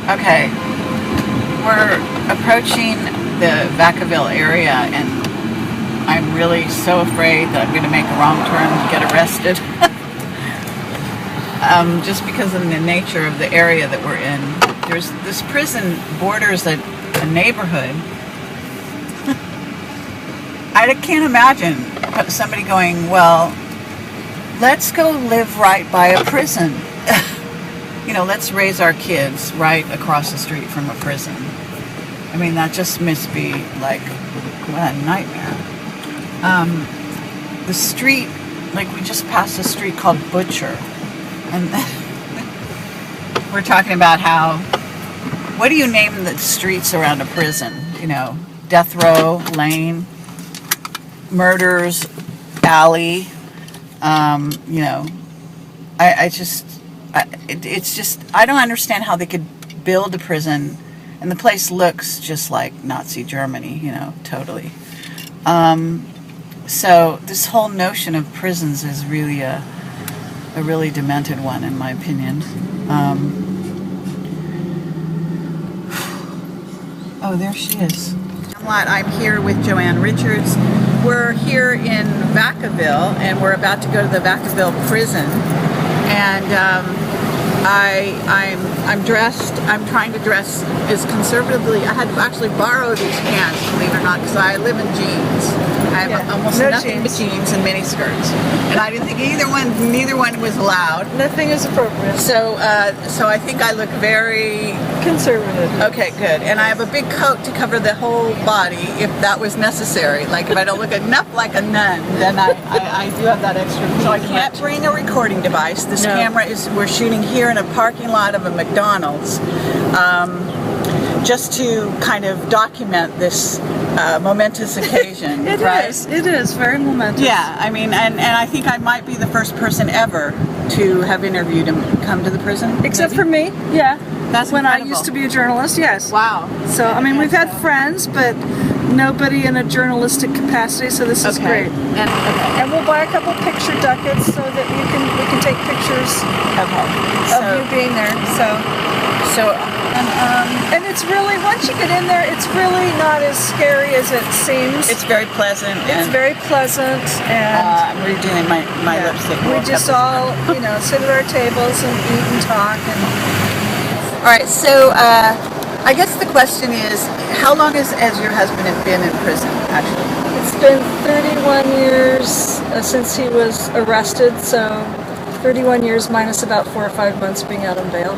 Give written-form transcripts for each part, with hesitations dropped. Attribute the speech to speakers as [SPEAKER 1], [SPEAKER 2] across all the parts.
[SPEAKER 1] Okay, we're approaching the Vacaville area, and I'm really so afraid that I'm going to make a wrong turn and get arrested. Just because of the nature of the area that we're in. There's this prison borders a neighborhood. I can't imagine somebody going, well, let's go live right by a prison. You know, let's raise our kids right across the street from a prison. I mean, that just must be like a nightmare. The street, like we just passed a street called Butcher. And we're talking about how, what do you name the streets around a prison? You know, Death Row, Lane, Murders, Alley. You know, it's just, I don't understand how they could build a prison, and the place looks just like Nazi Germany, you know, totally. So this whole notion of prisons is really a really demented one, in my opinion. Oh, there she is. I'm here with Joanne Richards. We're here in Vacaville, and we're about to go to the Vacaville Prison. And I'm dressed. I'm trying to dress as conservatively. I had to actually borrow these pants, believe it or not, because I live in jeans. I have almost nothing but jeans and mini skirts, and I didn't think neither one was allowed.
[SPEAKER 2] Nothing is appropriate.
[SPEAKER 1] So I think I look very
[SPEAKER 2] conservative.
[SPEAKER 1] Okay, good. And I have a big coat to cover the whole body if that was necessary. Like if I don't look enough like a nun, then I do have that extra. So I can't bring a recording device. This camera we're shooting here in a parking lot of a McDonald's, just to kind of document this momentous occasion.
[SPEAKER 2] It is very momentous.
[SPEAKER 1] Yeah, I mean, and I think I might be the first person ever to have interviewed him come to the prison.
[SPEAKER 2] Except for me, yeah.
[SPEAKER 1] That's
[SPEAKER 2] when
[SPEAKER 1] incredible.
[SPEAKER 2] I used to be a journalist, yes.
[SPEAKER 1] Wow.
[SPEAKER 2] So, I mean, we've had friends, but nobody in a journalistic capacity, so this is great. And we'll buy a couple picture ducats so that we can take pictures of you being there. And it's really, once you get in there, it's really not as scary as it seems.
[SPEAKER 1] It's very pleasant.
[SPEAKER 2] It's very pleasant, and
[SPEAKER 1] I'm redoing my lipstick.
[SPEAKER 2] We just all, sit at our tables and eat and talk.
[SPEAKER 1] All right, so I guess the question is, how long has your husband been in prison, actually?
[SPEAKER 2] It's been 31 years since he was arrested, so 31 years minus about 4 or 5 months being out on bail.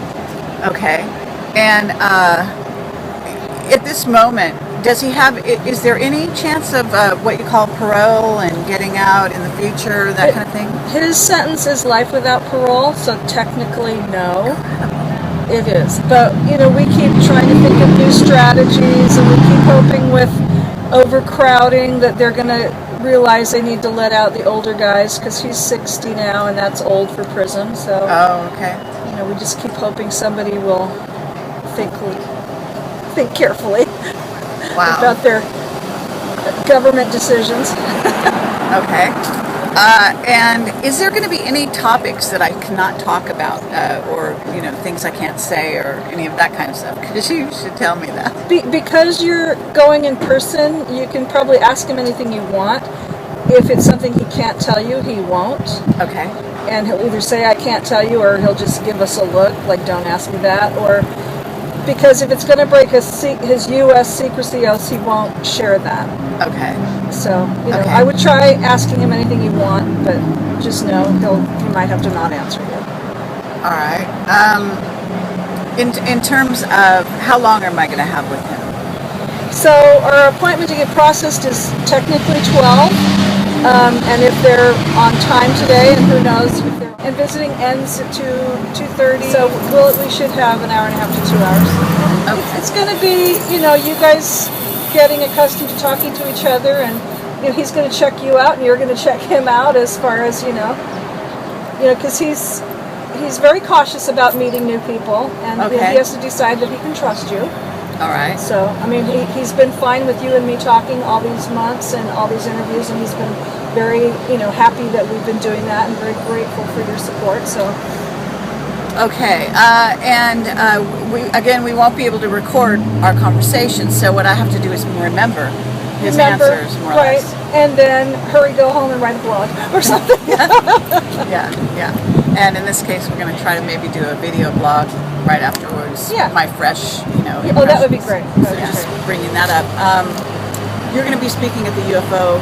[SPEAKER 1] Okay. And at this moment, is there any chance of what you call parole and getting out in the future, that kind of thing?
[SPEAKER 2] His sentence is life without parole, so technically no. It is. But, we keep trying to think of new strategies, and we keep hoping with overcrowding that they're going to realize they need to let out the older guys, because he's 60 now, and that's old for prison. So, we just keep hoping somebody will think carefully about their government decisions.
[SPEAKER 1] Okay. And is there going to be any topics that I cannot talk about, or things I can't say, or any of that kind of stuff? Because you should tell me that.
[SPEAKER 2] Because you're going in person, you can probably ask him anything you want. If it's something he can't tell you, he won't.
[SPEAKER 1] Okay.
[SPEAKER 2] And he'll either say, I can't tell you, or he'll just give us a look, like, don't ask me that. Or because if it's going to break his U.S. secrecy oath, he won't share that.
[SPEAKER 1] Okay.
[SPEAKER 2] So, I would try asking him anything you want, but just know he might have to not answer you.
[SPEAKER 1] All right. In terms of how long am I going to have with him?
[SPEAKER 2] So our appointment to get processed is technically 12, and if they're on time today, and who knows, and visiting ends at 2:30, so we should have an hour and a half to 2 hours.
[SPEAKER 1] Okay.
[SPEAKER 2] It's going to be, you guys getting accustomed to talking to each other, and he's going to check you out, and you're going to check him out, as far as because he's very cautious about meeting new people, and he has to decide that he can trust you.
[SPEAKER 1] All right.
[SPEAKER 2] So, I mean, he's been fine with you and me talking all these months and all these interviews, and he's been very, happy that we've been doing that, and very grateful for your support. So,
[SPEAKER 1] Okay, we won't be able to record our conversation, so what I have to do is remember his answers, more or
[SPEAKER 2] right,
[SPEAKER 1] less.
[SPEAKER 2] and then hurry, go home and write a blog or something.
[SPEAKER 1] Yeah. And in this case, we're going to try to maybe do a video blog right afterwards.
[SPEAKER 2] Yeah.
[SPEAKER 1] My fresh,
[SPEAKER 2] Oh, that would be great.
[SPEAKER 1] So just bringing that up. You're going to be speaking at the UFO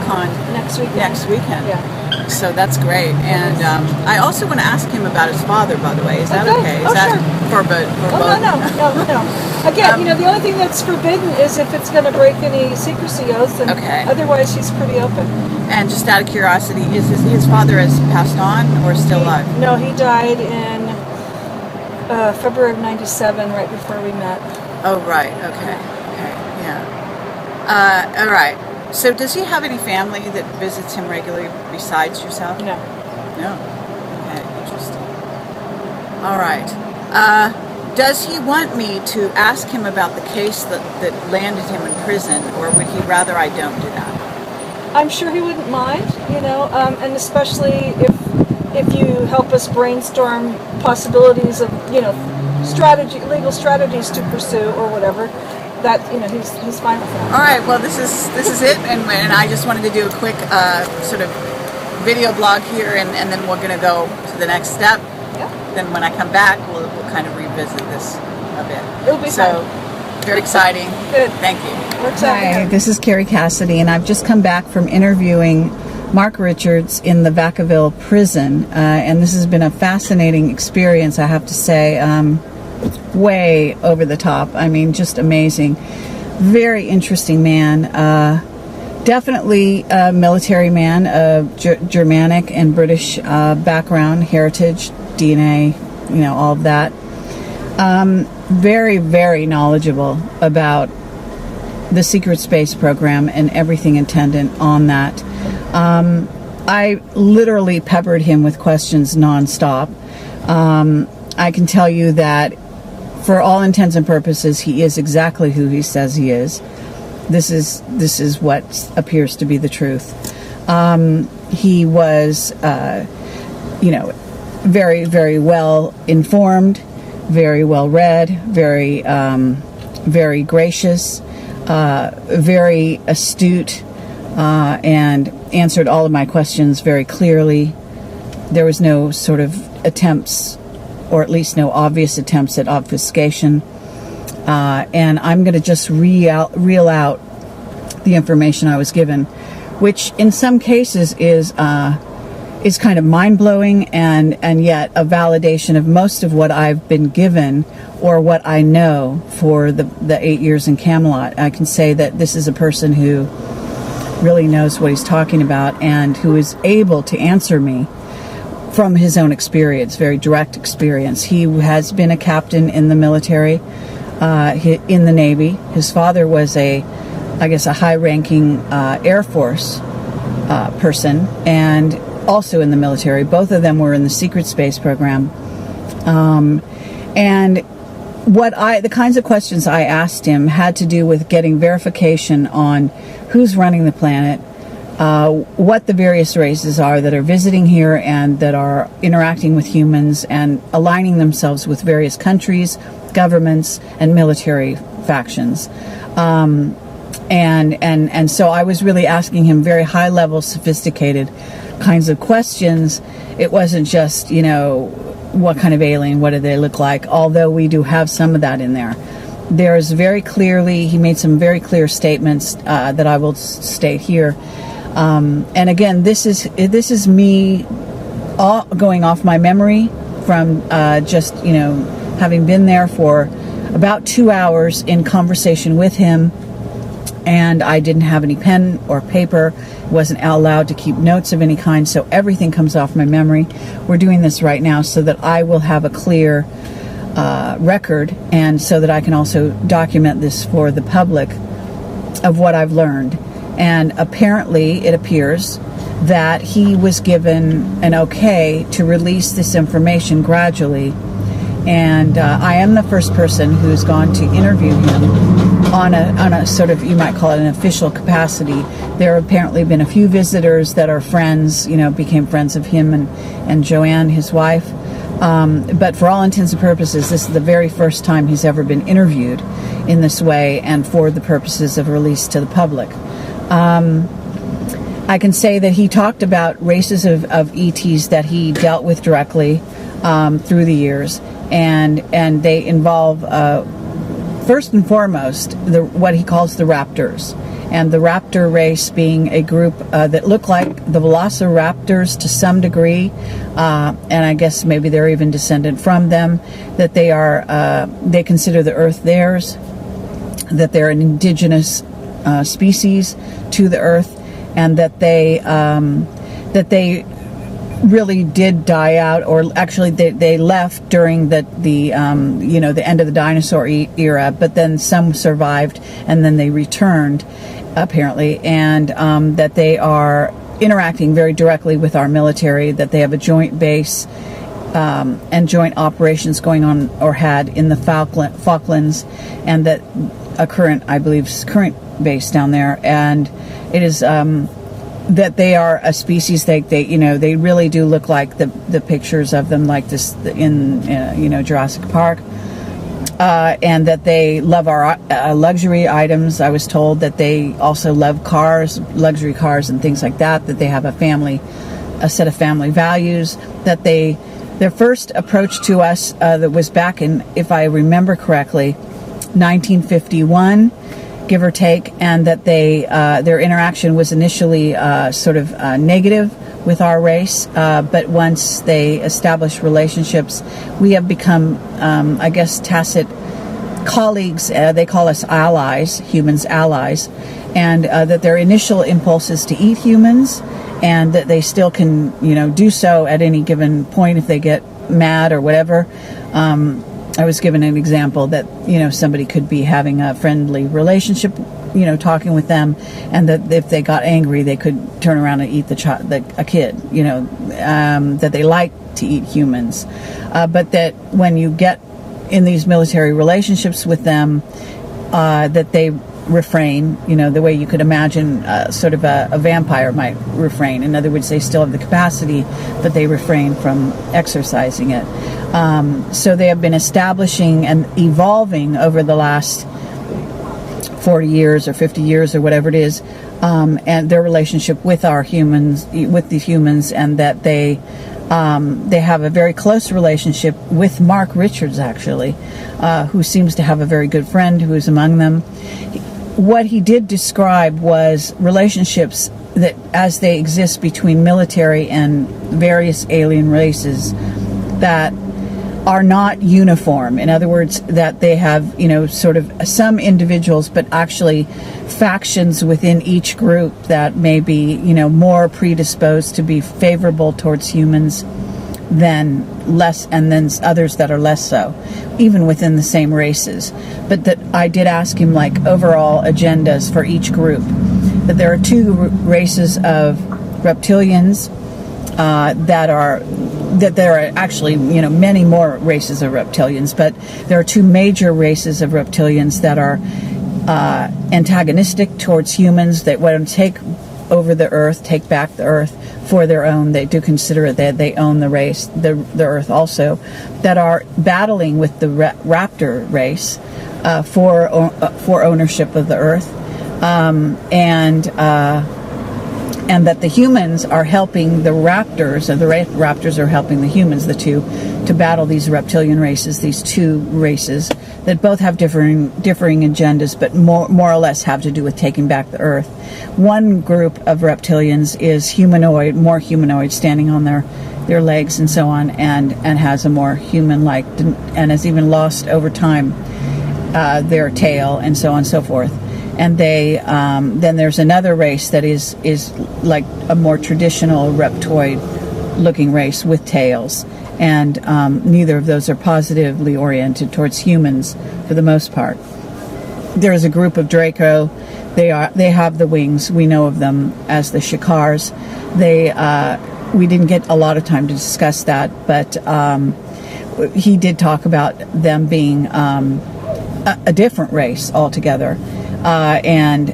[SPEAKER 1] Con
[SPEAKER 2] next weekend.
[SPEAKER 1] Yeah.
[SPEAKER 2] So
[SPEAKER 1] So that's great. And I also want to ask him about his father, by the way. Is that okay? Is
[SPEAKER 2] Oh,
[SPEAKER 1] that
[SPEAKER 2] sure.
[SPEAKER 1] for both?
[SPEAKER 2] No. Again, the only thing that's forbidden is if it's going to break any secrecy oaths. And
[SPEAKER 1] Okay.
[SPEAKER 2] Otherwise, he's pretty open.
[SPEAKER 1] And just out of curiosity, is his father has passed on or still alive?
[SPEAKER 2] No, he died in February of '97, right before we met.
[SPEAKER 1] Oh, right. Okay. Yeah. All right. So does he have any family that visits him regularly besides yourself?
[SPEAKER 2] No.
[SPEAKER 1] No. Okay, interesting. All right. Does he want me to ask him about the case that landed him in prison, or would he rather I don't do that?
[SPEAKER 2] I'm sure he wouldn't mind, and especially if you help us brainstorm possibilities of, legal strategies to pursue or whatever. That he's fine with that.
[SPEAKER 1] All right. Well, this is it, and I just wanted to do a quick sort of video blog here, and then we're going to go to the next step.
[SPEAKER 2] Yeah.
[SPEAKER 1] Then when I come back, we'll kind of revisit this a bit.
[SPEAKER 2] It'll be
[SPEAKER 1] so very exciting.
[SPEAKER 2] Good.
[SPEAKER 1] Thank you.
[SPEAKER 2] We're excited.
[SPEAKER 1] Hi, this is Carrie Cassidy, and I've just come back from interviewing Mark Richards in the Vacaville Prison, and this has been a fascinating experience, I have to say. Way over the top. I mean, just amazing. Very interesting man. Definitely a military man of Germanic and British background, heritage, DNA, all of that. Very, very knowledgeable about the secret space program and everything attendant on that. I literally peppered him with questions nonstop. I can tell you that for all intents and purposes, he is exactly who he says he is. This is what appears to be the truth. He was, very, very well informed, very well read, very, very gracious, very astute, and answered all of my questions very clearly. There was no sort of attempts, or at least no obvious attempts at obfuscation. And I'm going to just reel out the information I was given, which in some cases is kind of mind-blowing and yet a validation of most of what I've been given or what I know for the 8 years in Camelot. I can say that this is a person who really knows what he's talking about and who is able to answer me from his own experience, very direct experience. He has been a captain in the military, in the Navy. His father was a high-ranking Air Force person, and also in the military. Both of them were in the secret space program. And the kinds of questions I asked him had to do with getting verification on who's running the planet, what the various races are that are visiting here and that are interacting with humans and aligning themselves with various countries, governments, and military factions. And so I was really asking him very high-level, sophisticated kinds of questions. It wasn't just, what kind of alien, what do they look like, although we do have some of that in there. There's he made some very clear statements that I will state here. And again, this is me going off my memory from having been there for about 2 hours in conversation with him, and I didn't have any pen or paper, wasn't allowed to keep notes of any kind, so everything comes off my memory. We're doing this right now so that I will have a clear record, and so that I can also document this for the public of what I've learned. And apparently it appears that he was given an okay to release this information gradually. And I am the first person who's gone to interview him on a sort of, you might call it an official capacity. There have apparently been a few visitors that are friends, became friends of him and Joanne, his wife. But for all intents and purposes, this is the very first time he's ever been interviewed in this way and for the purposes of release to the public. I can say that he talked about races of ETs that he dealt with directly through the years, and they involve, first and foremost, what he calls the raptors. And the raptor race being a group that look like the velociraptors to some degree, and I guess maybe they're even descended from them, that they consider the earth theirs, that they're an indigenous species to the earth, and that they really did die out, or actually they left during the end of the dinosaur era, but then some survived and then they returned apparently, and that they are interacting very directly with our military, that they have a joint base and joint operations going on or had in the Falklands, and that a current base down there, and it is that they are a species. They really do look like the pictures of them, like this in Jurassic Park, and that they love our luxury items. I was told that they also love cars, luxury cars, and things like that. That they have a set of family values. That their first approach to us that was back in, if I remember correctly, 1951. Give or take, and that their interaction was initially sort of negative with our race, but once they established relationships, we have become, I guess, tacit colleagues. They call us allies, humans allies, and that their initial impulse is to eat humans, and that they still can, do so at any given point if they get mad or whatever. I was given an example that, somebody could be having a friendly relationship, talking with them, and that if they got angry, they could turn around and eat a kid, that they like to eat humans. But that when you get in these military relationships with them, that they refrain, the way you could imagine sort of a vampire might refrain. In other words, they still have the capacity, but they refrain from exercising it. So they have been establishing and evolving over the last 40 years or 50 years or whatever it is, and their relationship with the humans, and that they have a very close relationship with Mark Richards, actually, who seems to have a very good friend who is among them. What he did describe was relationships that, as they exist between military and various alien races, that are not uniform. In other words, that they have, sort of some individuals, but actually factions within each group that may be, more predisposed to be favorable towards humans than less, and then others that are less so, even within the same races. But that I did ask him, like, overall agendas for each group. That there are two races of reptilians, that there are actually, many more races of reptilians, but there are two major races of reptilians that are antagonistic towards humans, that want to take over the earth, take back the earth for their own. They do consider it that they own the race, the earth also, that are battling with the raptor race for ownership of the earth, and that the humans are helping the raptors, and the raptors are helping the humans, the two, to battle these reptilian races, these two races that both have differing agendas, but more or less have to do with taking back the earth. One group of reptilians is humanoid, more humanoid, standing on their legs and so on, and has a more human-like, and has even lost over time their tail and so on and so forth. And they then there's another race that is like a more traditional reptoid-looking race with tails, and neither of those are positively oriented towards humans for the most part. There is a group of Draco. They have the wings. We know of them as the Shikars. We didn't get a lot of time to discuss that, but he did talk about them being a different race altogether. And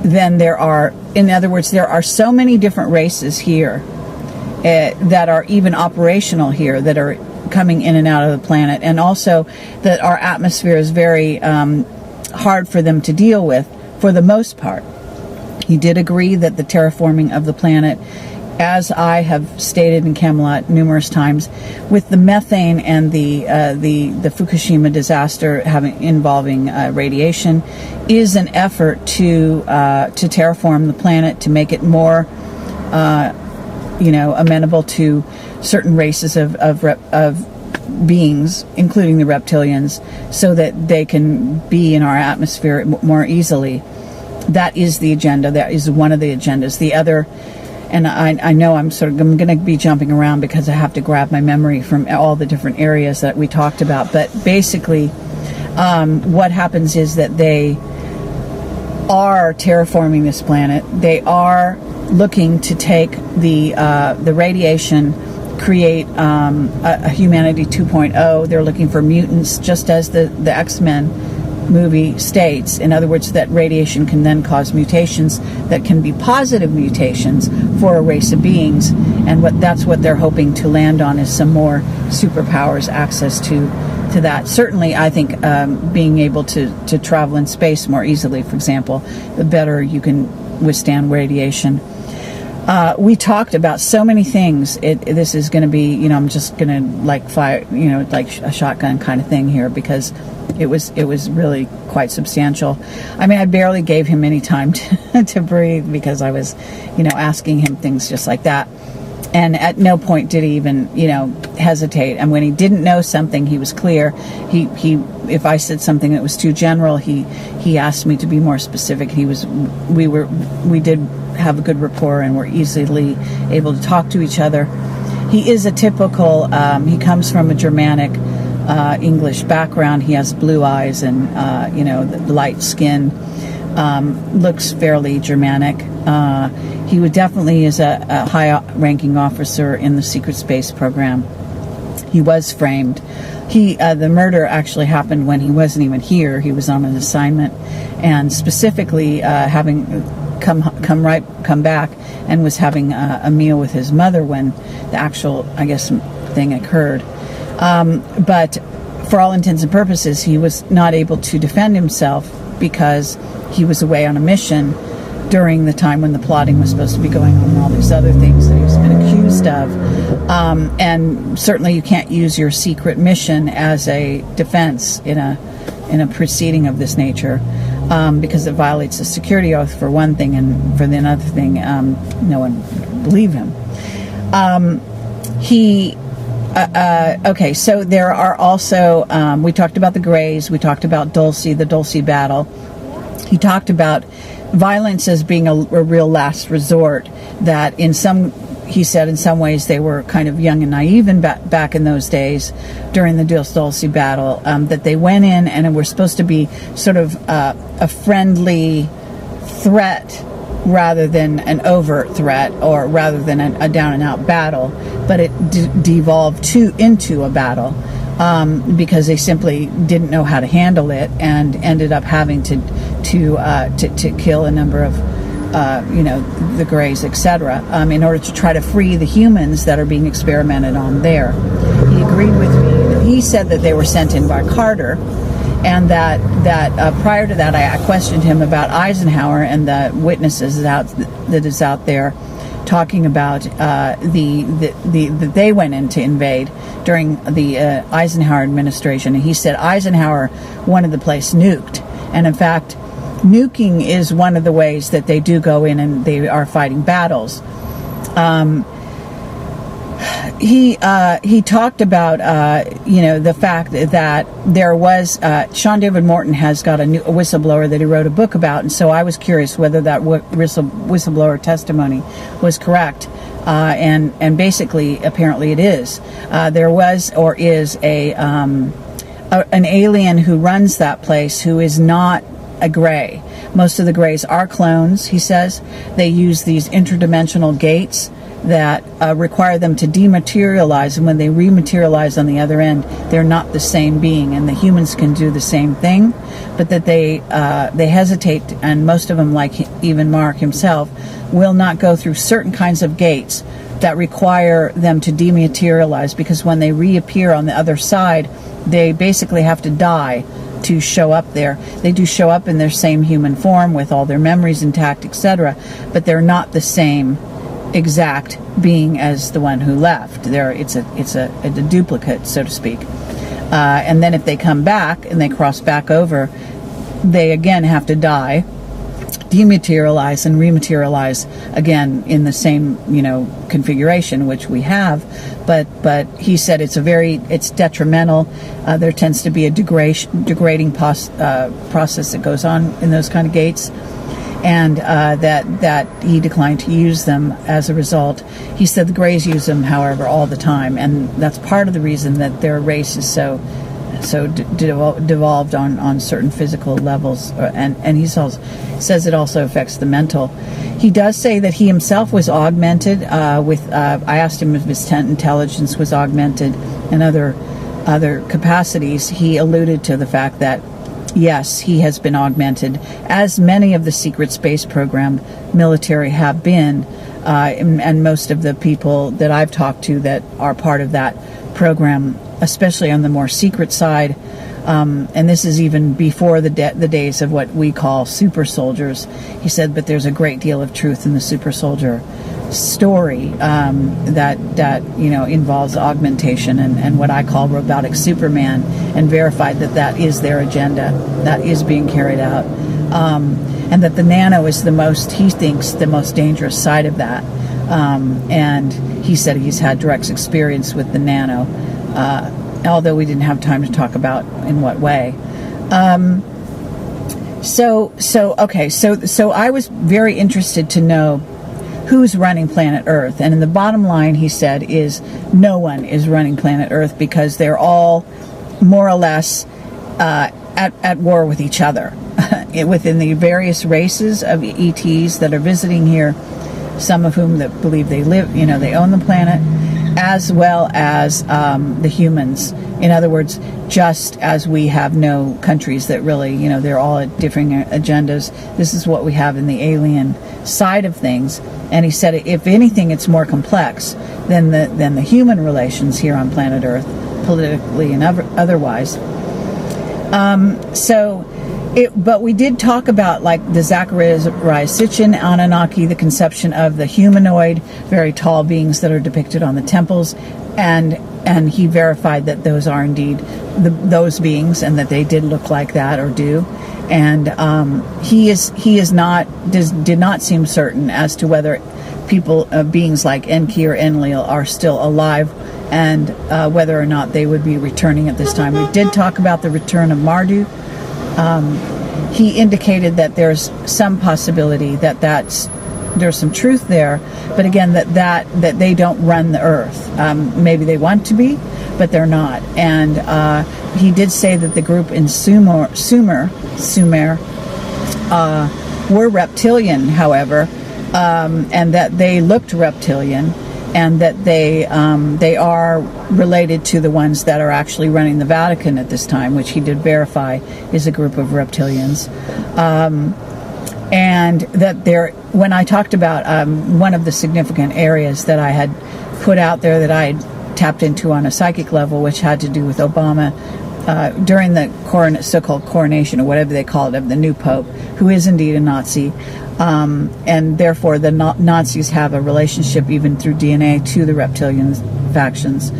[SPEAKER 1] then there are so many different races here that are even operational here, that are coming in and out of the planet, and also that our atmosphere is very hard for them to deal with for the most part. He did agree that the terraforming of the planet, as I have stated in Camelot numerous times, with the methane and the Fukushima disaster involving radiation, is an effort to terraform the planet, to make it more amenable to certain races of beings, including the reptilians, so that they can be in our atmosphere more easily. That is the agenda. That is one of the agendas. The other, and I know I'm going to be jumping around because I have to grab my memory from all the different areas that we talked about. But basically, what happens is that they are terraforming this planet. They are looking to take the radiation, create a humanity 2.0. They're looking for mutants, just as the X-Men movie states. In other words, that radiation can then cause mutations that can be positive mutations for a race of beings, and that's what they're hoping to land on, is some more superpowers, access to that. Certainly, I think being able to travel in space more easily, for example, the better you can withstand radiation. We talked about so many things. This is going to be, I'm just going to fire, like a shotgun kind of thing here, because it was really quite substantial. I mean, I barely gave him any time to breathe, because I was, asking him things just like that. And at no point did he even, hesitate. And when he didn't know something, he was clear. He if I said something that was too general, he asked me to be more specific. We did have a good rapport, and were easily able to talk to each other. He is a typical, he comes from a Germanic English background. He has blue eyes and, the light skin, looks fairly Germanic. He would definitely is a high-ranking officer in the secret space program. He was framed. The murder actually happened when he wasn't even here. He was on an assignment, and specifically having come back and was having a meal with his mother when the actual, I guess, thing occurred. But for all intents and purposes, he was not able to defend himself because he was away on a mission during the time when the plotting was supposed to be going on, and all these other things that he's been accused of. And certainly you can't use your secret mission as a defense in a proceeding of this nature, because it violates the security oath for one thing, and for the another thing, no one would believe him. Okay, so there are also, we talked about the Greys, we talked about the Dulce Battle. He talked about violence as being a real last resort, that he said in some ways they were kind of young and naive back in those days during the Dulce Battle, that they went in and were supposed to be sort of a friendly threat rather than an overt threat, or rather than a down-and-out battle, but it devolved into a battle, because they simply didn't know how to handle it, and ended up having to kill a number of the Greys, etc., in order to try to free the humans that are being experimented on there. He agreed with me. He said that they were sent in by Carter, and that prior to that, I questioned him about Eisenhower and the witnesses that is out there talking about that they went in to invade during the Eisenhower administration, and he said Eisenhower wanted the place nuked, and in fact, nuking is one of the ways that they do go in and they are fighting battles. He talked about the fact that there was Sean David Morton has got a whistleblower that he wrote a book about, and so I was curious whether that whistleblower testimony was correct, and basically apparently it is. There was or is an alien who runs that place who is not a Grey. Most of the Greys are clones, he says. They use these interdimensional gates that require them to dematerialize, and when they rematerialize on the other end, they're not the same being, and the humans can do the same thing, but that they hesitate, and most of them, like even Mark himself, will not go through certain kinds of gates that require them to dematerialize, because when they reappear on the other side, they basically have to die to show up there. They do show up in their same human form with all their memories intact, etc., but they're not the same exact being as the one who left. It's a duplicate, so to speak. And then if they come back and they cross back over, they again have to die, dematerialize, and rematerialize again in the same, configuration, which we have. But he said it's detrimental. There tends to be a degrading process that goes on in those kind of gates, and that he declined to use them as a result. He said the Greys use them, however, all the time, and that's part of the reason that their race is so devolved on certain physical levels, and he says it also affects the mental. He does say that he himself was augmented with. I asked him if his intelligence was augmented and other capacities. He alluded to the fact that yes, he has been augmented, as many of the secret space program military have been, and most of the people that I've talked to that are part of that program, especially on the more secret side, and this is even before the days of what we call super soldiers. He said, but there's a great deal of truth in the super soldier story that involves augmentation and what I call robotic Superman, and verified that is their agenda, that is being carried out, and that the nano is he thinks the most dangerous side of that, and he said he's had direct experience with the nano, although we didn't have time to talk about in what way. So I was very interested to know who's running planet Earth. And in the bottom line, he said, is no one is running planet Earth, because they're all more or less at war with each other. Within the various races of ETs that are visiting here, some of whom that believe they live, they own the planet, as well as the humans. In other words, just as we have no countries that really, they're all at differing agendas, this is what we have in the alien side of things. And he said, if anything, it's more complex than the human relations here on planet Earth, politically and otherwise. But we did talk about, like, the Zachariah Sitchin Anunnaki, the conception of the humanoid, very tall beings that are depicted on the temples, and he verified that those are indeed those beings, and that they did look like that, or do. And did not seem certain as to whether beings like Enki or Enlil are still alive, and whether or not they would be returning at this time. We did talk about the return of Marduk. He indicated that there's some possibility that there's some truth there, but again, that they don't run the Earth. Maybe they want to be, but they're not. And he did say that the group in Sumer were reptilian, however, and that they looked reptilian, and that they are related to the ones that are actually running the Vatican at this time, which he did verify is a group of reptilians. And that when I talked about one of the significant areas that I had put out there that I had tapped into on a psychic level, which had to do with Obama during the so-called coronation, or whatever they call it, of the new Pope, who is indeed a Nazi. And therefore the Nazis have a relationship, even through DNA, to the reptilian factions.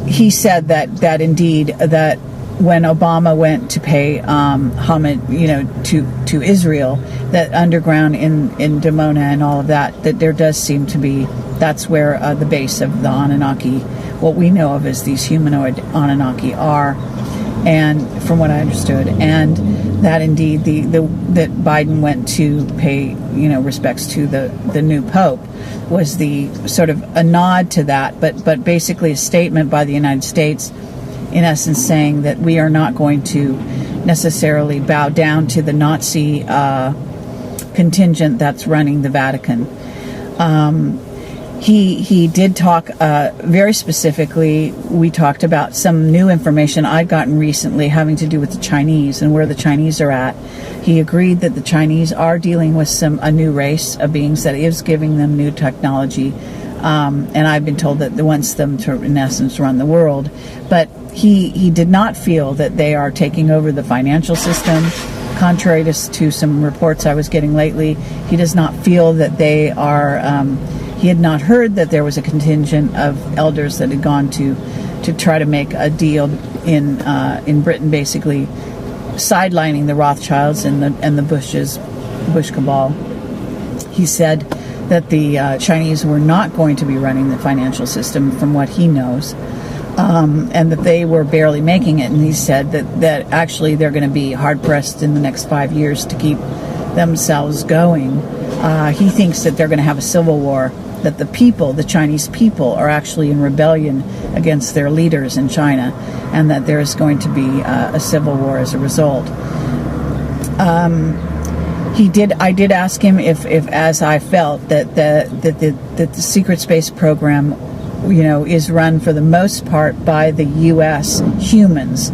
[SPEAKER 1] He said that indeed, that when Obama went to pay homage, to Israel, that underground in Dimona and all of that there does seem to be, that's where the base of the Anunnaki, what we know of as these humanoid Anunnaki, are. And from what I understood, and that indeed that Biden went to pay respects to the new Pope was the sort of a nod to that, but basically a statement by the United States, in essence saying that we are not going to necessarily bow down to the Nazi contingent that's running the Vatican. He did talk very specifically. We talked about some new information I'd gotten recently having to do with the Chinese and where the Chinese are at. He agreed that the Chinese are dealing with a new race of beings that is giving them new technology. And I've been told that they wants them to, in essence, run the world. But he did not feel that they are taking over the financial system. Contrary to some reports I was getting lately, he does not feel that they are... he had not heard that there was a contingent of elders that had gone to try to make a deal in Britain, basically sidelining the Rothschilds and the Bush cabal. He said that the Chinese were not going to be running the financial system, from what he knows, and that they were barely making it. And he said that actually they're going to be hard pressed in the next 5 years to keep themselves going. He thinks that they're going to have a civil war, that the Chinese people are actually in rebellion against their leaders in China, and that there is going to be a civil war as a result. I did ask him if as I felt that the secret space program, is run for the most part by the U.S. humans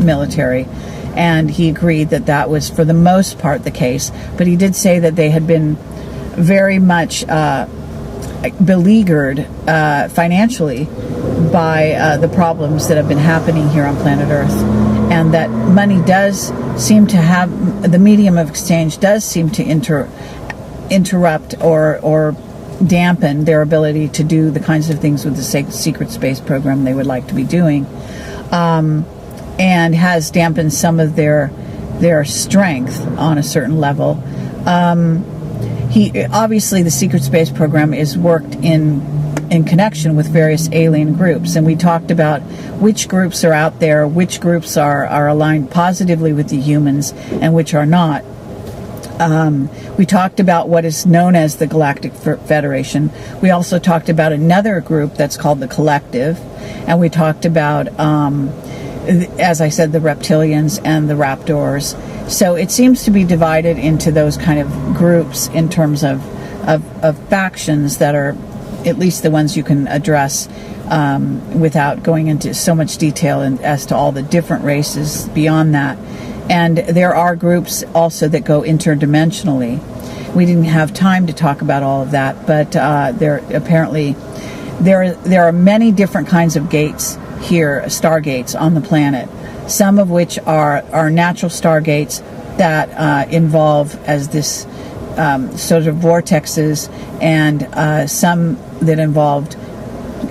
[SPEAKER 1] military, and he agreed that was for the most part the case. But he did say that they had been very much beleaguered financially by the problems that have been happening here on planet Earth, and that money does seem to have, the medium of exchange does seem to interrupt or dampen their ability to do the kinds of things with the secret space program they would like to be doing, and has dampened some of their strength on a certain level. Obviously the secret space program is worked in connection with various alien groups, and we talked about which groups are out there, which groups are aligned positively with the humans and which are not. We talked about what is known as the Galactic Federation. We also talked about another group that's called the Collective, and we talked about, as I said, the reptilians and the raptors. So it seems to be divided into those kind of groups in terms of factions that are at least the ones you can address without going into so much detail as to all the different races beyond that. And there are groups also that go interdimensionally. We didn't have time to talk about all of that, but there are many different kinds of gates here, stargates on the planet. Some of which are natural stargates that involve as this sort of vortexes, and some that involved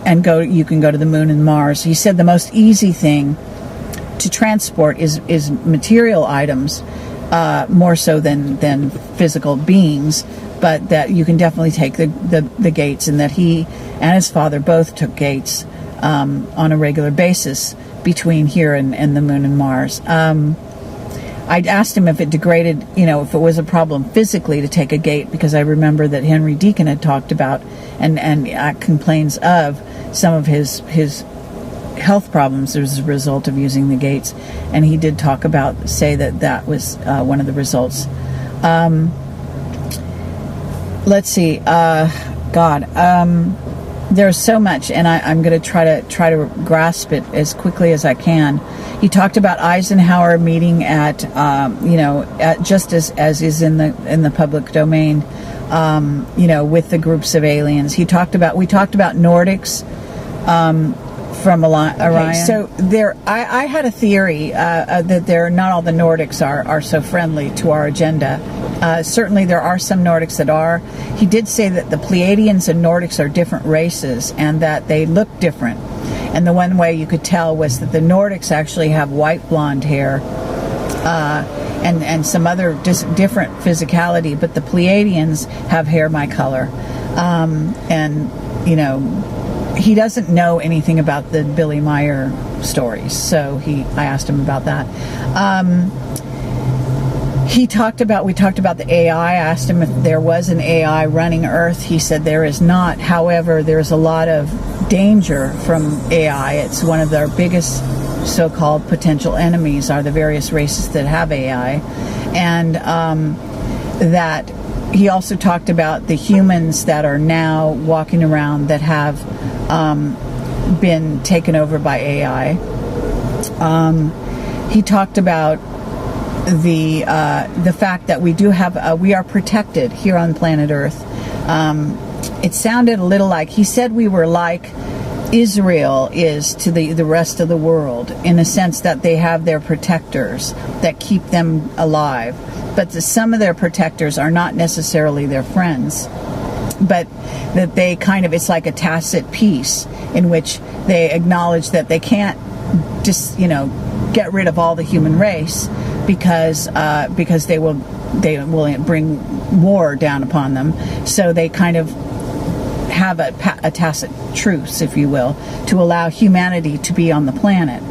[SPEAKER 1] you can go to the moon and Mars. He said the most easy thing to transport is material items, more so than physical beings, but that you can definitely take the gates, and that he and his father both took gates on a regular basis between here and the moon and Mars. I'd asked him if it degraded, if it was a problem physically to take a gate, because I remember that Henry Deacon had talked about and complains of some of his health problems as a result of using the gates, and he did say that was one of the results. Let's see. There's so much, and I'm going to try to grasp it as quickly as I can. He talked about Eisenhower meeting at just as is in the public domain, with the groups of aliens. We talked about Nordics from Orion. Okay, so I had a theory that not all the Nordics are so friendly to our agenda. Certainly there are some Nordics that are. He did say that the Pleiadians and Nordics are different races and that they look different. And the one way you could tell was that the Nordics actually have white blonde hair and some other different physicality, but the Pleiadians have hair my color. He doesn't know anything about the Billy Meyer stories, so I asked him about that. We talked about the AI. I asked him if there was an AI running Earth. He said there is not. However, there's a lot of danger from AI. It's one of their biggest so-called potential enemies are the various races that have AI, and that he also talked about the humans that are now walking around that have been taken over by AI. He talked about the fact that we are protected here on planet Earth. It sounded a little like, he said we were like Israel is to the rest of the world, in a sense that they have their protectors that keep them alive, but some of their protectors are not necessarily their friends, but that they kind of, it's like a tacit peace in which they acknowledge that they can't just, get rid of all the human race because they will bring war down upon them. So they kind of have a tacit truce, if you will, to allow humanity to be on the planet.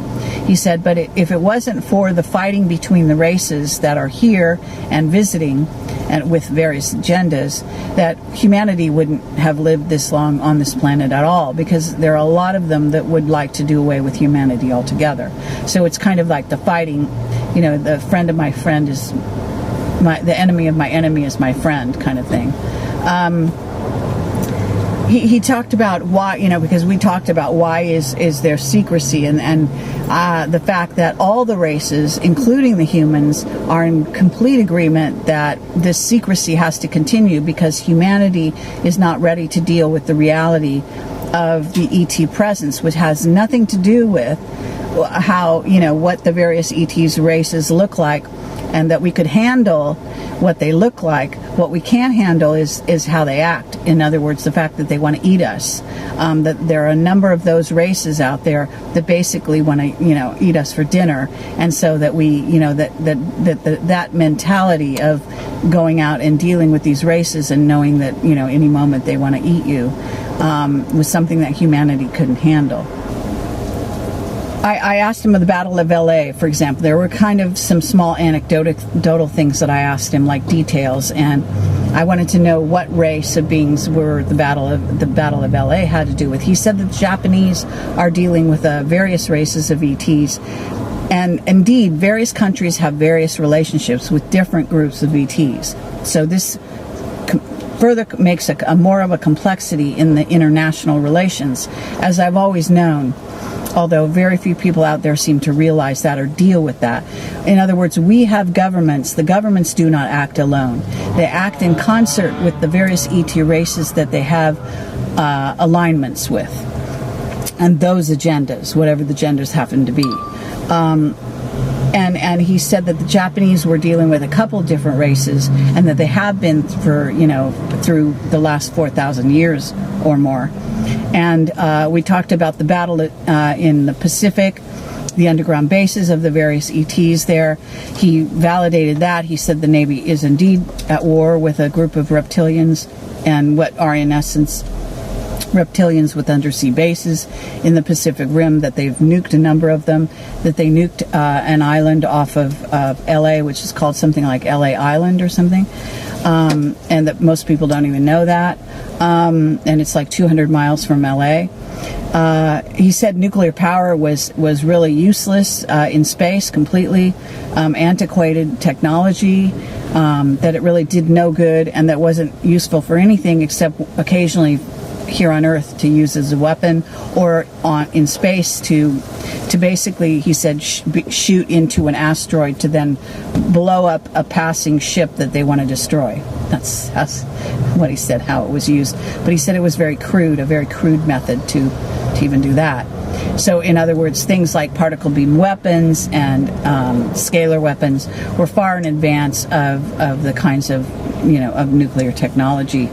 [SPEAKER 1] He said, but if it wasn't for the fighting between the races that are here and visiting and with various agendas, that humanity wouldn't have lived this long on this planet at all, because there are a lot of them that would like to do away with humanity altogether. So it's kind of like the fighting, the friend of my friend is the enemy of my enemy is my friend kind of thing. He talked about why, because we talked about why is there secrecy, and the fact that all the races, including the humans, are in complete agreement that this secrecy has to continue because humanity is not ready to deal with the reality of the ET presence, which has nothing to do with how, what the various ETs races look like, and that we could handle what they look like. What we can't handle is how they act. In other words, the fact that they want to eat us. That there are a number of those races out there that basically want to, eat us for dinner, and so that we, that mentality of going out and dealing with these races and knowing that, any moment they want to eat you, was something that humanity couldn't handle. I asked him of the Battle of LA, for example. There were kind of some small anecdotal things that I asked him, like details, and I wanted to know what race of beings were the Battle of LA had to do with. He said that the Japanese are dealing with various races of ETs, and indeed, various countries have various relationships with different groups of ETs. So this further makes a more of a complexity in the international relations, as I've always known. Although very few people out there seem to realize that or deal with that. In other words, we have governments. The governments do not act alone. They act in concert with the various ET races that they have alignments with, and those agendas, whatever the agendas happen to be. And he said that the Japanese were dealing with a couple of different races, and that they have been for, through the last 4,000 years or more. And we talked about the battle in the Pacific, the underground bases of the various ETs there. He validated that. He said the Navy is indeed at war with a group of reptilians, and what are in essence reptilians with undersea bases in the Pacific Rim, that they've nuked a number of them, that they nuked an island off of LA, which is called something like LA Island or something, and that most people don't even know that, and it's like 200 miles from LA. He said nuclear power was really useless in space, completely antiquated technology, that it really did no good, and that wasn't useful for anything except occasionally here on Earth to use as a weapon, or in space to basically, he said, shoot into an asteroid to then blow up a passing ship that they want to destroy. That's what he said, how it was used. But he said it was very crude, a very crude method to even do that. So in other words, things like particle beam weapons and scalar weapons were far in advance of the kinds of, of nuclear technology.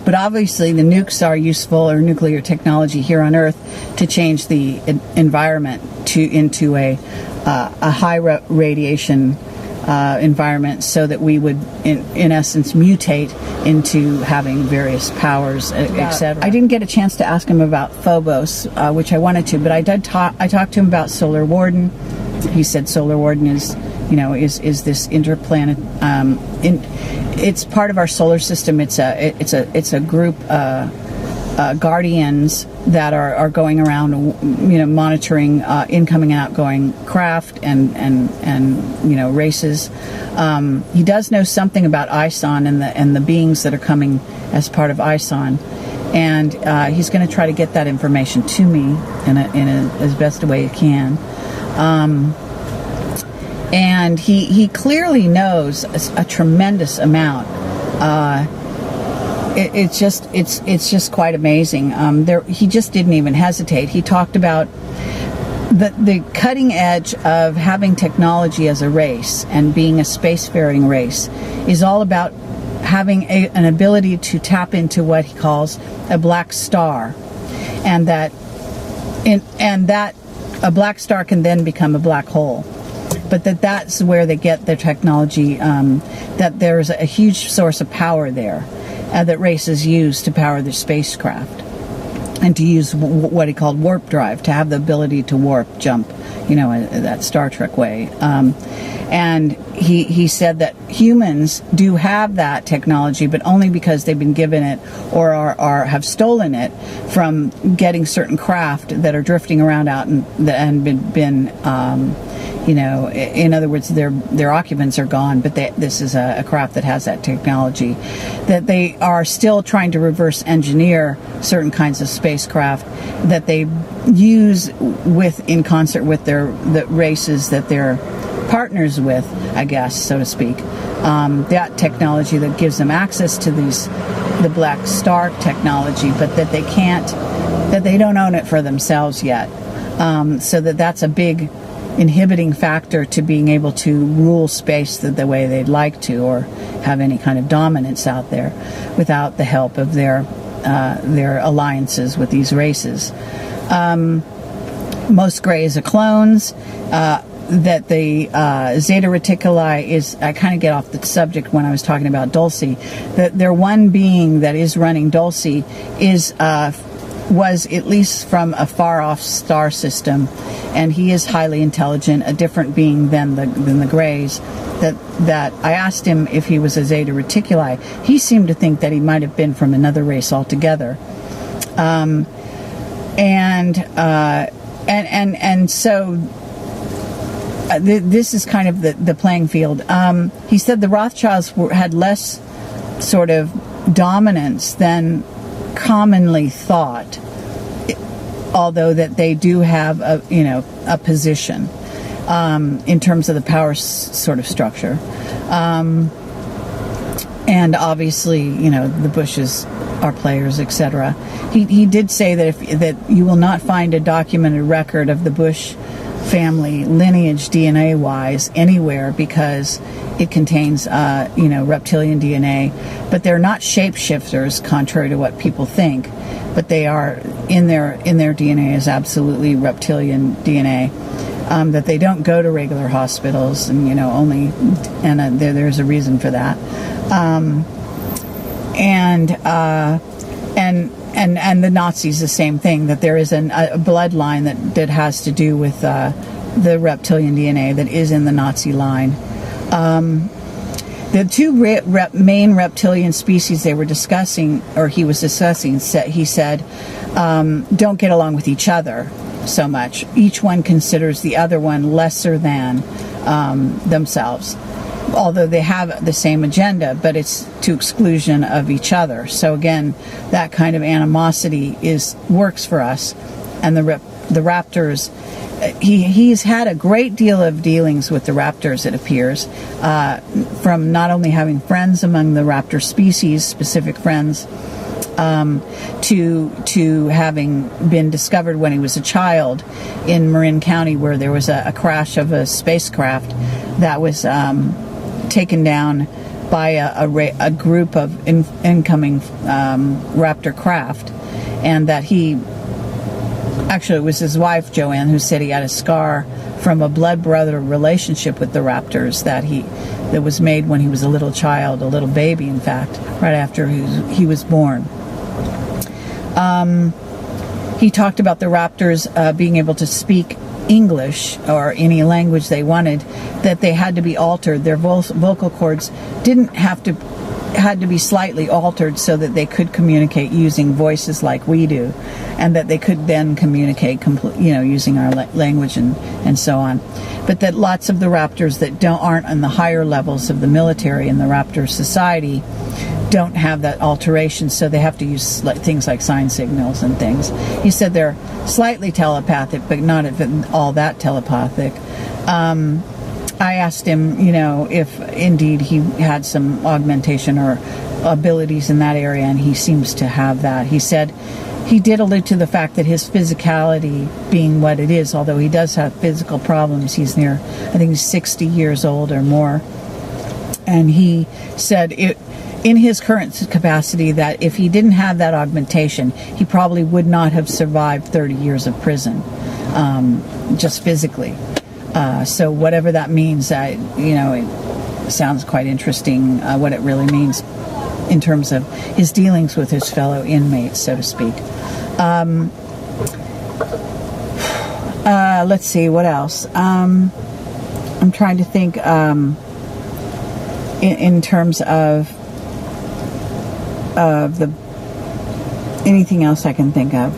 [SPEAKER 1] But obviously the nukes are useful, or nuclear technology here on Earth, to change the environment into a high radiation environment, so that we would, in essence, mutate into having various powers, etc. I didn't get a chance to ask him about Phobos, which I wanted to, but I talked to him about Solar Warden. He said Solar Warden is this interplanet. It's part of our solar system. It's a group guardians that are going around, monitoring incoming and outgoing craft and races. He does know something about ISON and the beings that are coming as part of ISON, and he's going to try to get that information to me in as best a way he can. And he clearly knows a tremendous amount. It's just quite amazing. He just didn't even hesitate. He talked about the cutting edge of having technology as a race and being a spacefaring race is all about having an ability to tap into what he calls a black star, and that a black star can then become a black hole. But that's where they get their technology, that there's a huge source of power there that races use to power their spacecraft, and to use what he called warp drive, to have the ability to warp, jump, that Star Trek way. And he said that humans do have that technology, but only because they've been given it or have stolen it from getting certain craft that are drifting around out and been in other words, their occupants are gone, but this is a craft that has that technology. That they are still trying to reverse engineer certain kinds of spacecraft that they use in concert with the races that they're partners with, I guess, so to speak. That technology that gives them access to the Black Star technology, but that they don't own it for themselves yet. So that's a big inhibiting factor to being able to rule space the way they'd like to, or have any kind of dominance out there without the help of their alliances with these races. Most Greys are clones. That the Zeta Reticuli is, I kind of get off the subject when I was talking about Dulce, that their one being that is running Dulce was at least from a far-off star system, and he is highly intelligent, a different being than the Greys. That I asked him if he was a Zeta Reticuli. He seemed to think that he might have been from another race altogether. And so this is kind of the playing field. He said the Rothschilds had less sort of dominance than commonly thought, although that they do have a position in terms of the power sort of structure, and obviously the Bushes are players, etc. He did say that you will not find a documented record of the Bush family lineage DNA wise anywhere, because it contains reptilian DNA, but they're not shapeshifters, contrary to what people think, but they are in their DNA is absolutely reptilian DNA. That they don't go to regular hospitals, and there's a reason for that. And the Nazis, the same thing, that there is a bloodline that has to do with the reptilian DNA that is in the Nazi line. The two main reptilian species they were discussing, or he was discussing, he said, don't get along with each other so much. Each one considers the other one lesser than themselves, although they have the same agenda, but it's to exclusion of each other. So again, that kind of animosity works for us. And the raptors, he's had a great deal of dealings with the raptors, it appears, from not only having friends among the raptor species, specific friends, to having been discovered when he was a child in Marin County, where there was a crash of a spacecraft that was taken down by a group of incoming raptor craft, and that actually it was his wife Joanne who said he had a scar from a blood brother relationship with the raptors that was made when he was a little child, a little baby, in fact, right after he was born. He talked about the raptors being able to speak English or any language they wanted, that they had to be altered. Their vocal cords didn't have to had to be slightly altered so that they could communicate using voices like we do, and that they could then communicate using our language and so on. But that lots of the raptors that aren't on the higher levels of the military and the raptor society don't have that alteration, so they have to use things like sign signals and things. He said they're slightly telepathic, but not all that telepathic. I asked him, if indeed he had some augmentation or abilities in that area, and he seems to have that. He said he did allude to the fact that his physicality being what it is, although he does have physical problems. He's near, I think he's 60 years old or more. And he said in his current capacity that if he didn't have that augmentation, he probably would not have survived 30 years of prison, just physically. So whatever that means, it sounds quite interesting what it really means in terms of his dealings with his fellow inmates, so to speak. Let's see, what else? I'm trying to think in terms of anything else I can think of.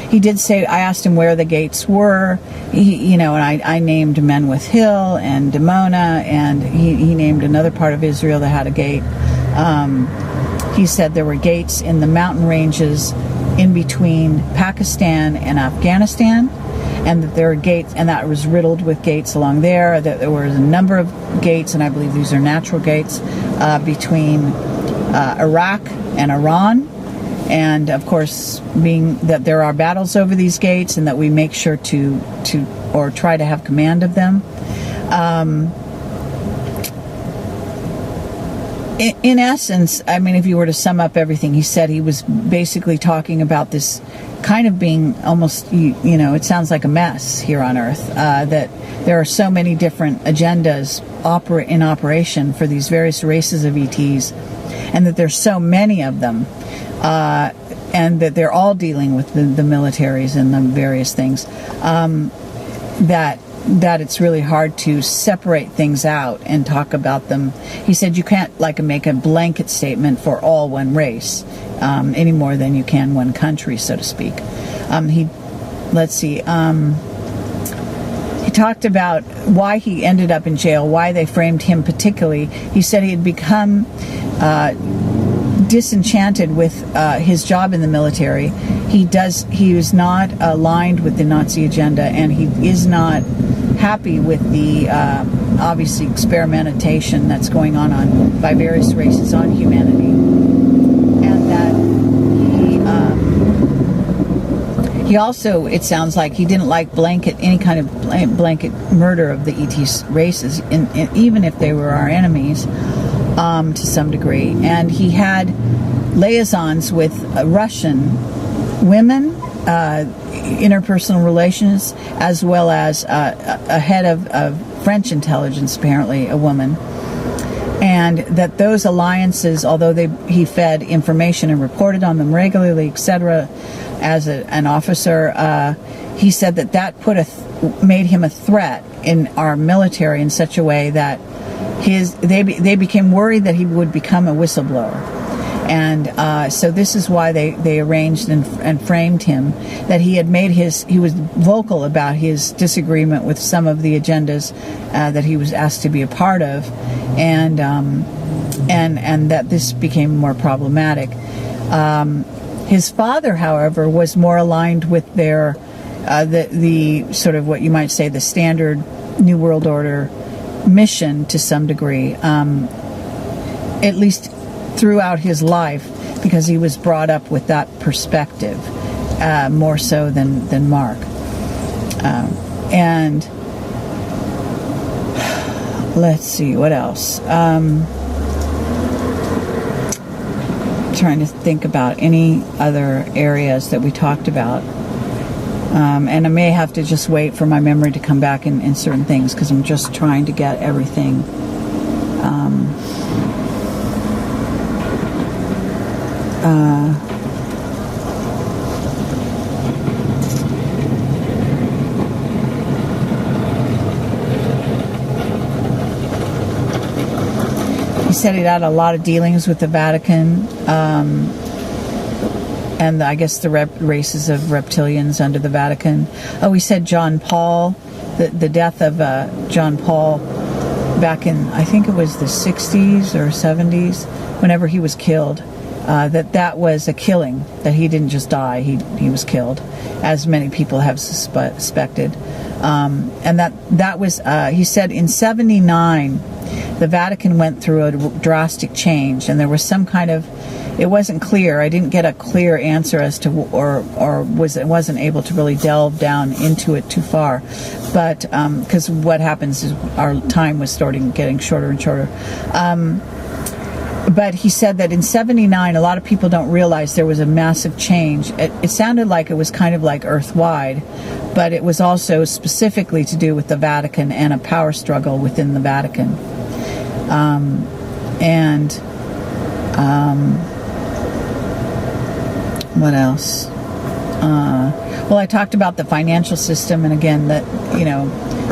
[SPEAKER 1] He did say, I asked him where the gates were, and I named Menwith Hill and Dimona, and he named another part of Israel that had a gate. He said there were gates in the mountain ranges in between Pakistan and Afghanistan, and that there were gates, and that was riddled with gates along there, that there was a number of gates, and I believe these are natural gates, between Iraq and Iran. And of course, being that there are battles over these gates, and that we make sure to try to have command of them. In essence, I mean, if you were to sum up everything he said, he was basically talking about this kind of being almost, it sounds like a mess here on Earth, that there are so many different agendas in operation for these various races of ETs, and that there's so many of them. And that they're all dealing with the militaries and the various things, that it's really hard to separate things out and talk about them. He said you can't make a blanket statement for all one race, any more than you can one country, so to speak. He talked about why he ended up in jail, why they framed him particularly. He said he had become disenchanted with his job in the military. He was not aligned with the Nazi agenda, and he is not happy with the obviously experimentation that's going on by various races on humanity, and that he also, it sounds like, he didn't like any kind of blanket murder of the ET races, even if they were our enemies. To some degree, and he had liaisons with Russian women, interpersonal relations, as well as a head of French intelligence, apparently a woman, and that those alliances, although he fed information and reported on them regularly, etc., as an officer, he said that made him a threat in our military in such a way that they became worried that he would become a whistleblower. And so this is why they arranged and framed him, that he was vocal about his disagreement with some of the agendas that he was asked to be a part of, and that this became more problematic. His father, however, was more aligned with their the sort of what you might say the standard New World Order mission to some degree, at least throughout his life, because he was brought up with that perspective more so than Mark. And let's see what else. Trying to think about any other areas that we talked about. And I may have to just wait for my memory to come back in certain things, because I'm just trying to get everything. He said he'd had a lot of dealings with the Vatican, and I guess the races of reptilians under the Vatican. Oh, he said John Paul, the death of John Paul back in, I think it was the 60s or 70s, whenever he was killed, that was a killing, that he didn't just die, he was killed, as many people have suspected. And that was, he said in 79, the Vatican went through a drastic change, and there was some kind of, it wasn't clear. I didn't get a clear answer as to, or wasn't able to really delve down into it too far. But because what happens is our time was getting shorter and shorter. But he said that in 79, a lot of people don't realize there was a massive change. It sounded like it was kind of like earth-wide, but it was also specifically to do with the Vatican and a power struggle within the Vatican. What else? Well, I talked about the financial system, and again, that,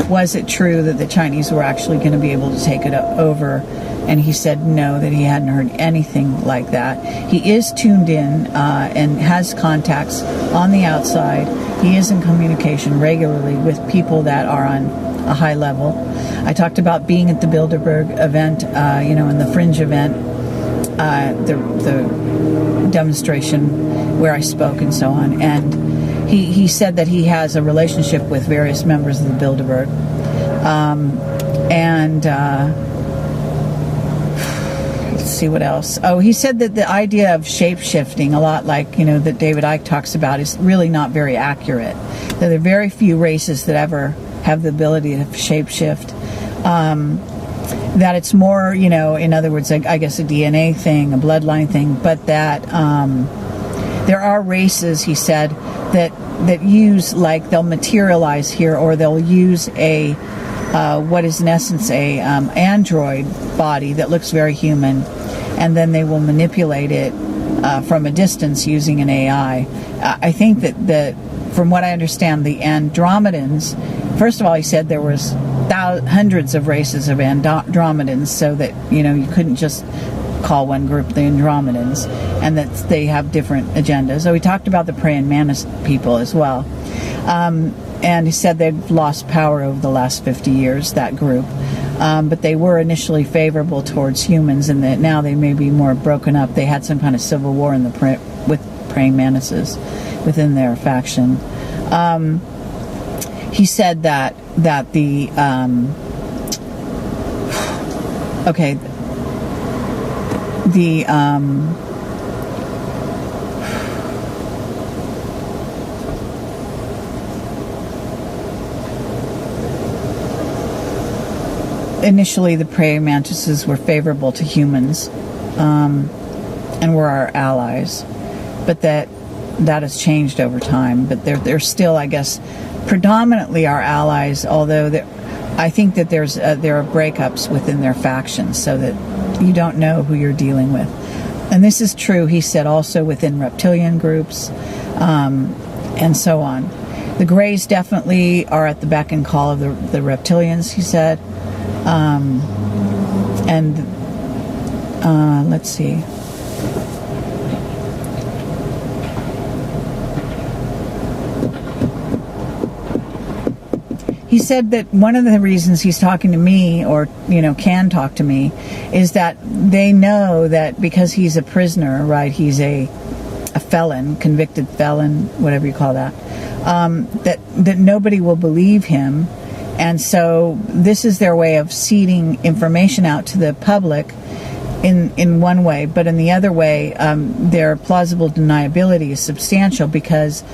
[SPEAKER 1] was it true that the Chinese were actually going to be able to take it over? And he said no, that he hadn't heard anything like that. He is tuned in and has contacts on the outside. He is in communication regularly with people that are on a high level. I talked about being at the Bilderberg event, in the Fringe event, the demonstration where I spoke and so on. And he said that he has a relationship with various members of the Bilderberg. Let's see what else. Oh, he said that the idea of shape-shifting, a lot like, that David Icke talks about, is really not very accurate. That there are very few races that ever have the ability to shape-shift. That it's more, in other words, I guess a DNA thing, a bloodline thing, but that there are races, he said, that use, like, they'll materialize here, or they'll use a what is in essence a android body that looks very human, and then they will manipulate it from a distance using an AI. I think that from what I understand, the Andromedans, first of all, he said there was hundreds of races of Andromedans, so that you couldn't just call one group the Andromedans, and that they have different agendas. So he talked about the praying mantis people as well. And he said they've lost power over the last 50 years, that group. But they were initially favorable towards humans, and that now they may be more broken up. They had some kind of civil war with praying mantises within their faction. He said that the initially the praying mantises were favorable to humans, and were our allies, but that has changed over time. But they're still, I guess, predominantly our allies, although I think that there are breakups within their factions, so that you don't know who you're dealing with. And this is true, he said, also within reptilian groups, and so on. The Greys definitely are at the beck and call of the reptilians, he said. Let's see. He said that one of the reasons he's talking to me, or can talk to me, is that they know that because he's a prisoner, right? He's a felon, convicted felon, whatever you call that. That nobody will believe him, and so this is their way of seeding information out to the public. In one way, but in the other way, their plausible deniability is substantial, because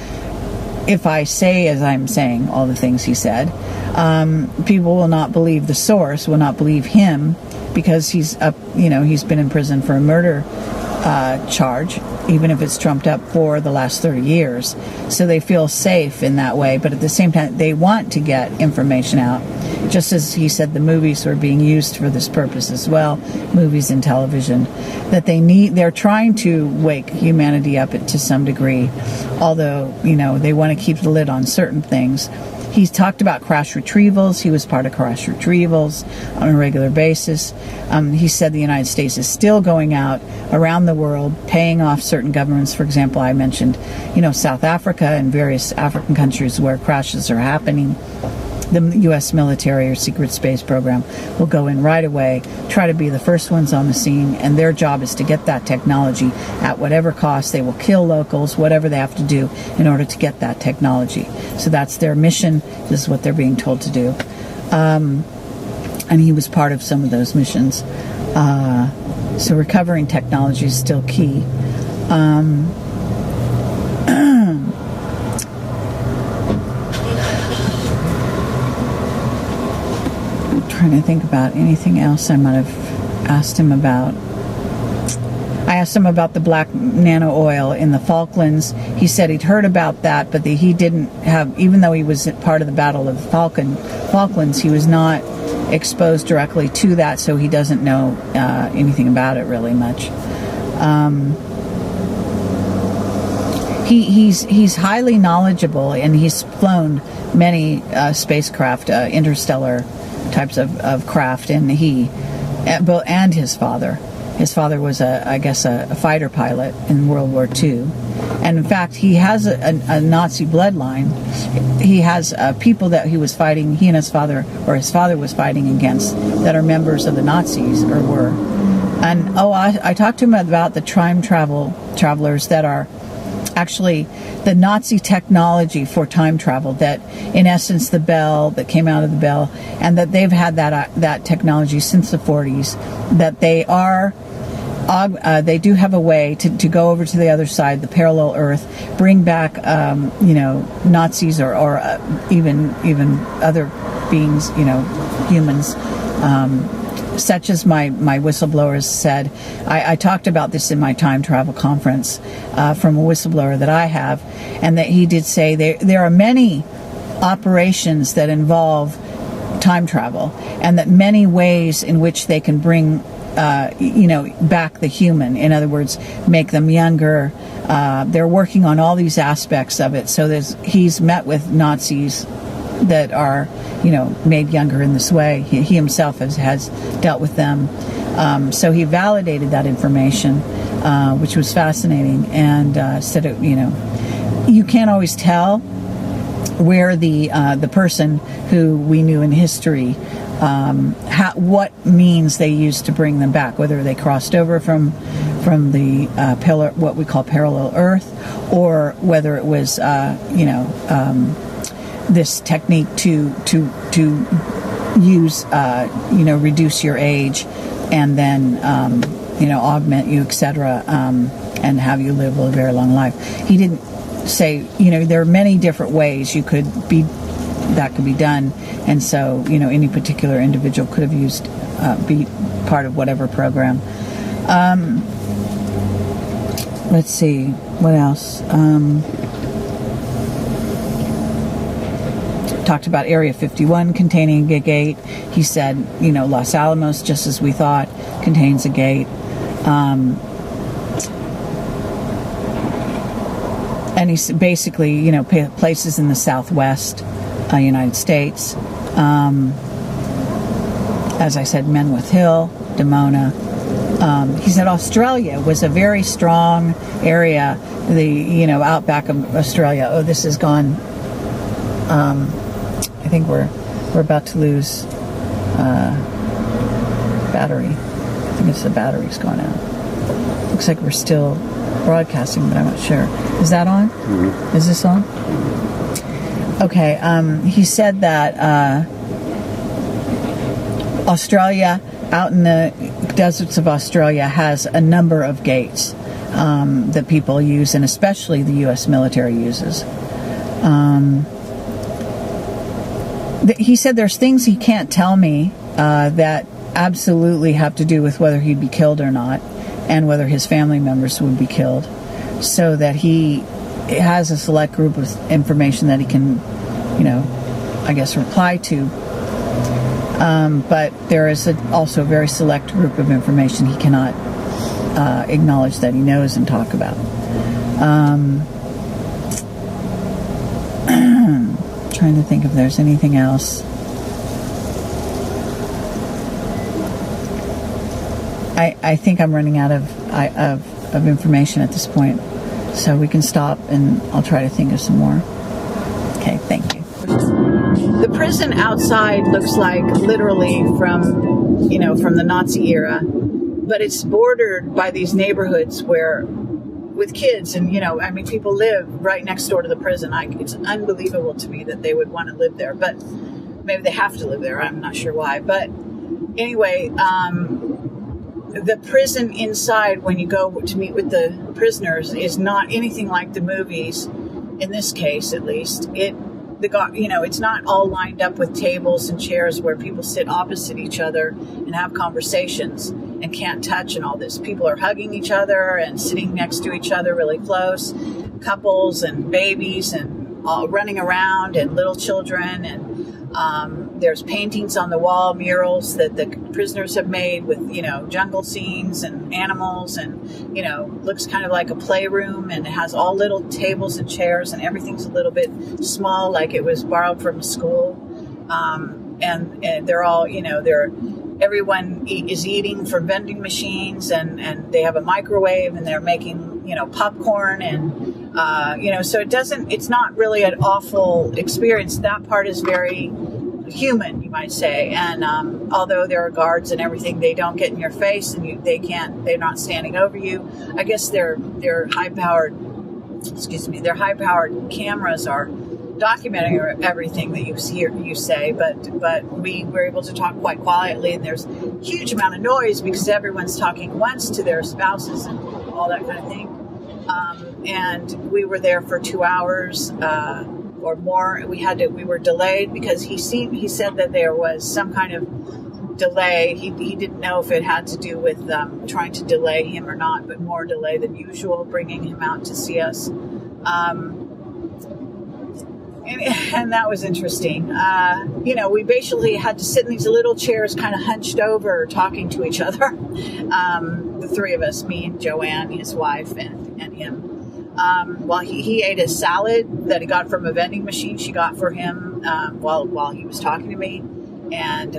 [SPEAKER 1] if I say, as I'm saying, all the things he said, people will not believe the source, will not believe him, because he's been in prison for a murder charge, even if it's trumped up for the last 30 years. So they feel safe in that way, but at the same time, they want to get information out. Just as he said, the movies were being used for this purpose as well, movies and television, that they're trying to wake humanity up to some degree, although, they want to keep the lid on certain things. He talked about crash retrievals. He was part of crash retrievals on a regular basis. He said the United States is still going out around the world, paying off certain governments. For example, I mentioned, South Africa and various African countries where crashes are happening. The U.S. military or secret space program will go in right away, try to be the first ones on the scene, and their job is to get that technology at whatever cost. They will kill locals, whatever they have to do in order to get that technology. So that's their mission. This is what they're being told to do. And he was part of some of those missions. So recovering technology is still key. Trying to think about anything else I might have asked him about. I asked him about the black nano oil in the Falklands. He said he'd heard about that, but he didn't have, even though he was part of the Battle of the Falklands, he was not exposed directly to that, so he doesn't know anything about it really much. He's highly knowledgeable, and he's flown many spacecraft, interstellar types of craft, and his father was a fighter pilot in World War II, and in fact he has a Nazi bloodline. He has people that he was fighting, he and his father was fighting against, that are members of the Nazis or were. And I talked to him about the time travelers that are actually the Nazi technology for time travel, that in essence the bell that came out of the bell, and that they've had that technology since the 40s, that they do have a way to go over to the other side, the parallel Earth, bring back Nazis or even other beings, humans, such as my whistleblowers said. I talked about this in my time travel conference from a whistleblower that I have, and that he did say there are many operations that involve time travel, and that many ways in which they can bring back the human. In other words, make them younger. They're working on all these aspects of it. So he's met with Nazis that are made younger in this way. He himself has dealt with them. So he validated that information, which was fascinating, and said you can't always tell where the person who we knew in history, what means they used to bring them back, whether they crossed over from the what we call parallel Earth, or whether it was this technique to use reduce your age and then augment you, etc., and have you live a very long life. He didn't say there are many different ways that could be done, and so any particular individual could have used be part of whatever program. Let's see what else. Talked about Area 51 containing a gate. He said, Los Alamos, just as we thought, contains a gate. And he's basically, places in the Southwest United States. As I said, Menwith Hill, Dimona. He said Australia was a very strong area, the outback of Australia. Oh, this has gone. I think we're about to lose battery. I think it's the battery's gone out. Looks like we're still broadcasting, but I'm not sure. Is that on? Mm-hmm. Is this on? Okay. He said that Australia, out in the deserts of Australia, has a number of gates that people use, and especially the U.S. military uses. He said there's things he can't tell me that absolutely have to do with whether he'd be killed or not, and whether his family members would be killed, so that he has a select group of information that he can, reply to. But there is also a very select group of information he cannot acknowledge that he knows and talk about. trying to think if there's anything else. I think I'm running out of information at this point. So we can stop and I'll try to think of some more. Okay, thank you. The prison outside looks like literally from the Nazi era, but it's bordered by these neighborhoods with kids, and people live right next door to the prison. It's unbelievable to me that they would want to live there, but maybe they have to live there. I'm not sure why, but anyway, the prison inside, when you go to meet with the prisoners, is not anything like the movies. In this case, at least, it's not all lined up with tables and chairs where people sit opposite each other and have conversations and can't touch and all this. People are hugging each other and sitting next to each other really close, couples and babies and all running around, and little children, and there's paintings on the wall, murals that the prisoners have made with, jungle scenes and animals, and, looks kind of like a playroom, and it has all little tables and chairs, and everything's a little bit small, like it was borrowed from a school. And they're all, everyone is eating from vending machines, and they have a microwave, and they're making, popcorn, and, so it's not really an awful experience. That part is very human, you might say. And although there are guards and everything, they don't get in your face, and they're not standing over you. I guess their high-powered cameras are documenting everything that you say, but we were able to talk quite quietly, and there's a huge amount of noise because everyone's talking once to their spouses and all that kind of thing. And we were there for 2 hours or more. We were delayed because he said that there was some kind of delay. He didn't know if it had to do with trying to delay him or not, but more delay than usual, bringing him out to see us. And that was interesting. We basically had to sit in these little chairs, kind of hunched over, talking to each other. The three of us, me and Joanne, his wife, and him. While he ate a salad that he got from a vending machine she got for him while he was talking to me. And,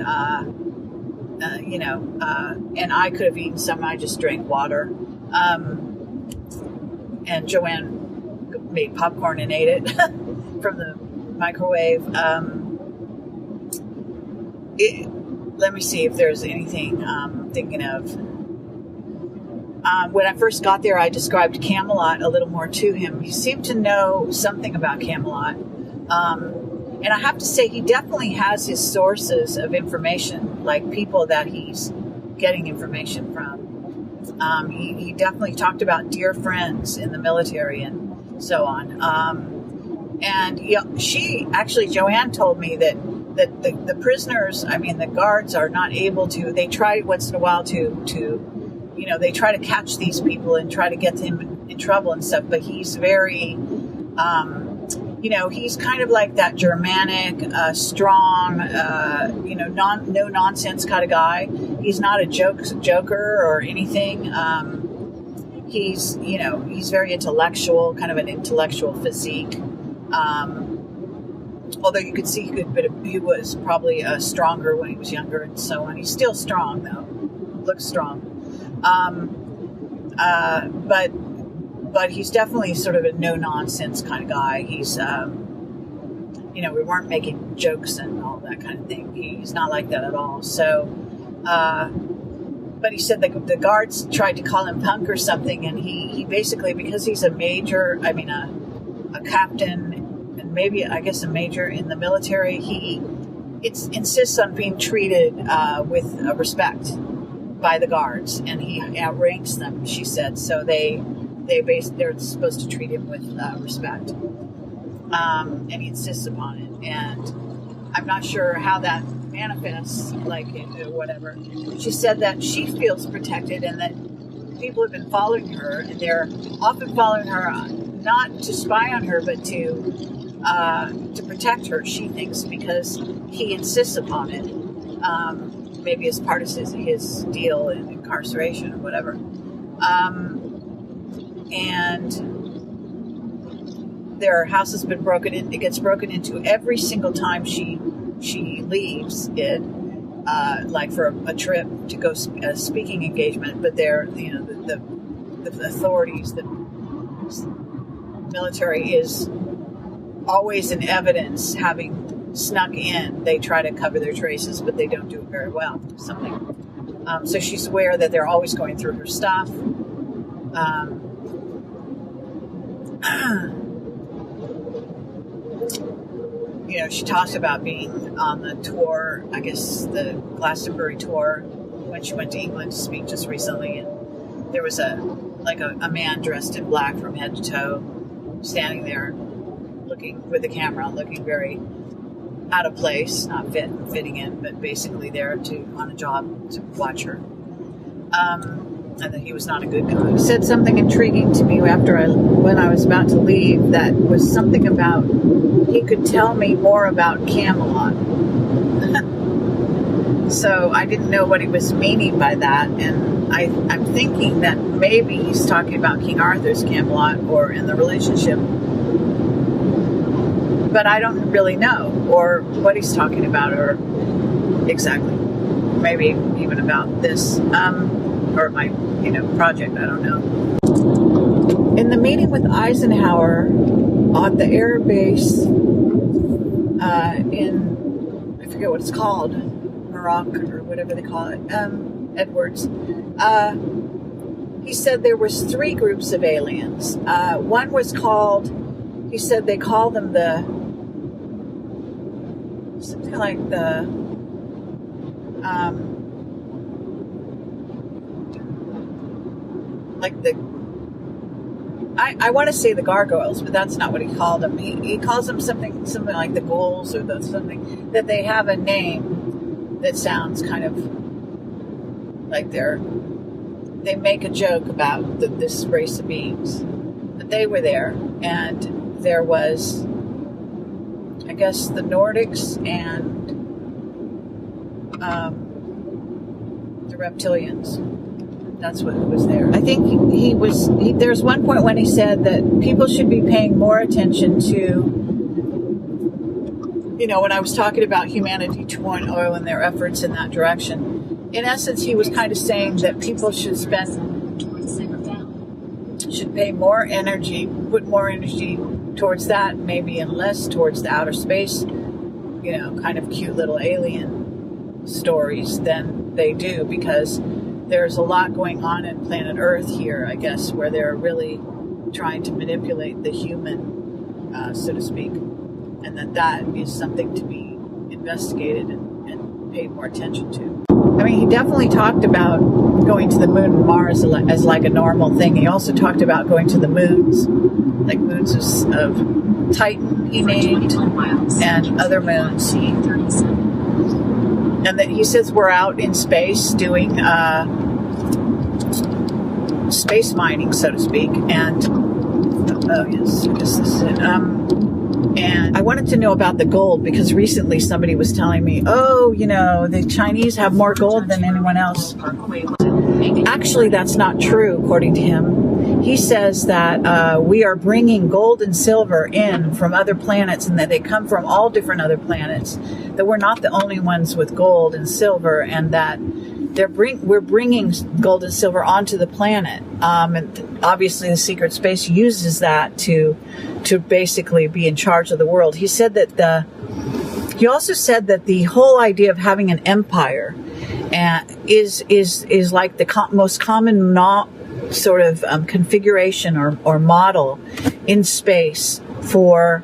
[SPEAKER 1] and I could have eaten some. I just drank water. And Joanne made popcorn and ate it. From the microwave. Let me see if there's anything I'm thinking of. When I first got there, I described Camelot a little more to him. He seemed to know something about Camelot. And I have to say, he definitely has his sources of information, like people that he's getting information from. He definitely talked about dear friends in the military and so on. And Joanne told me that the prisoners, the guards are not able to, they try once in a while to they try to catch these people and try to get them in trouble and stuff, but he's very, he's kind of like that Germanic, strong, no nonsense kind of guy. He's not a joker or anything. He's very intellectual, kind of an intellectual physique. Although you could see he was probably stronger when he was younger and so on. He's still strong though, looks strong. But he's definitely sort of a no nonsense kind of guy. He's, we weren't making jokes and all that kind of thing. He's not like that at all. So, but he said that the guards tried to call him punk or something, and he basically, because he's a major, a captain, and maybe, I guess, a major in the military, he insists on being treated with respect by the guards, and he outranks them, she said. So they're supposed to treat him with respect. And he insists upon it. And I'm not sure how that manifests, like, whatever. She said that she feels protected and that people have been following her, and they're often following her not to spy on her, but to protect her, she thinks, because he insists upon it. Maybe as part of his deal in incarceration or whatever. And their house has been broken in. It gets broken into every single time she leaves it, like for a trip to go a speaking engagement. But they're, the authorities, the military is always in evidence, having snuck in. They try to cover their traces, but they don't do it very well. So she's aware that they're always going through her stuff. She talks about being on the tour, I guess the Glastonbury tour, when she went to England to speak just recently, and there was a man dressed in black from head to toe, standing there, looking with the camera, looking very out of place, not fitting in, but basically there on a job to watch her. And that he was not a good guy. He said something intriguing to me when I was about to leave, that was something about he could tell me more about Camelot. So I didn't know what he was meaning by that, and I'm thinking that maybe he's talking about King Arthur's Camelot or in the relationship, but I don't really know, or what he's talking about, or exactly, maybe even about this, or my project, I don't know. In the meeting with Eisenhower at the air base in, I forget what it's called, Morocco or whatever they call it, Edwards, he said there was 3 groups of aliens. One was called, he said they call them something like the I want to say the gargoyles, but that's not what he called them. He calls them something like the ghouls, or something, that they have a name that sounds kind of like they make a joke about this race of beings. But they were there, and there was, I guess, the Nordics and the reptilians. That's what was there. I think there's one point when he said that people should be paying more attention to, when I was talking about Humanity 2.0 and their efforts in that direction. In essence, he was kind of saying that people should pay more energy, put more energy towards that, maybe, and less towards the outer space, kind of cute little alien stories than they do, because there's a lot going on in planet Earth here, I guess, where they're really trying to manipulate the human, so to speak, and that is something to be investigated and paid more attention to. I mean, he definitely talked about going to the moon and Mars as like a normal thing. He also talked about going to the moons, like moons of Titan, he named, and other moons. And that he says we're out in space doing space mining, so to speak. And oh yes, I guess this is it. And I wanted to know about the gold, because recently somebody was telling me, the Chinese have more gold than anyone else. Actually, that's not true, according to him. He says that we are bringing gold and silver in from other planets, and that they come from all different other planets, that we're not the only ones with gold and silver, and that we're bringing gold and silver onto the planet. And obviously the secret space uses that to basically be in charge of the world. He said that he also said that the whole idea of having an empire is like the most common sort of configuration or model in space for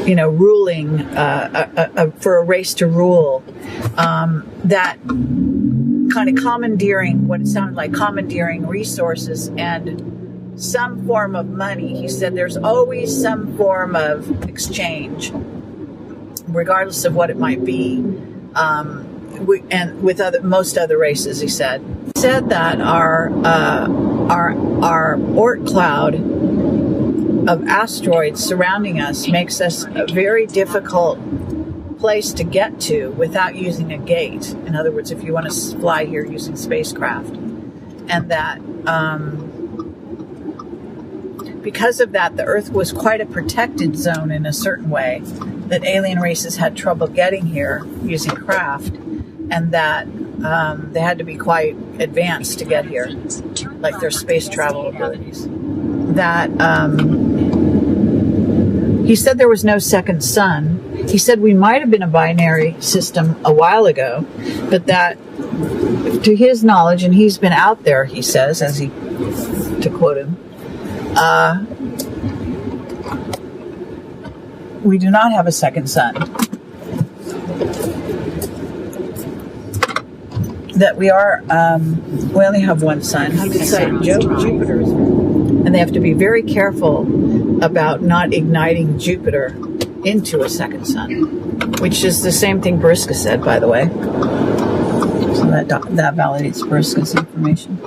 [SPEAKER 1] ruling, for a race to rule, that kind of commandeering, what it sounded like, commandeering resources and some form of money. He said there's always some form of exchange, regardless of what it might be, and with most other races. He said that our Oort cloud of asteroids surrounding us makes us a very difficult place to get to without using a gate. In other words, if you want to fly here using spacecraft, and that because of that, the Earth was quite a protected zone in a certain way, that alien races had trouble getting here using craft, and that they had to be quite advanced to get here, like their space travel abilities. That he said there was no second sun. He said we might have been a binary system a while ago, but that, to his knowledge, and he's been out there, he says, to quote him, we do not have a second sun. That we only have one sun. He would cite Jupiter, and they have to be very careful about not igniting Jupiter into a second sun, which is the same thing Brisca said, by the way. So that validates Brisca's information.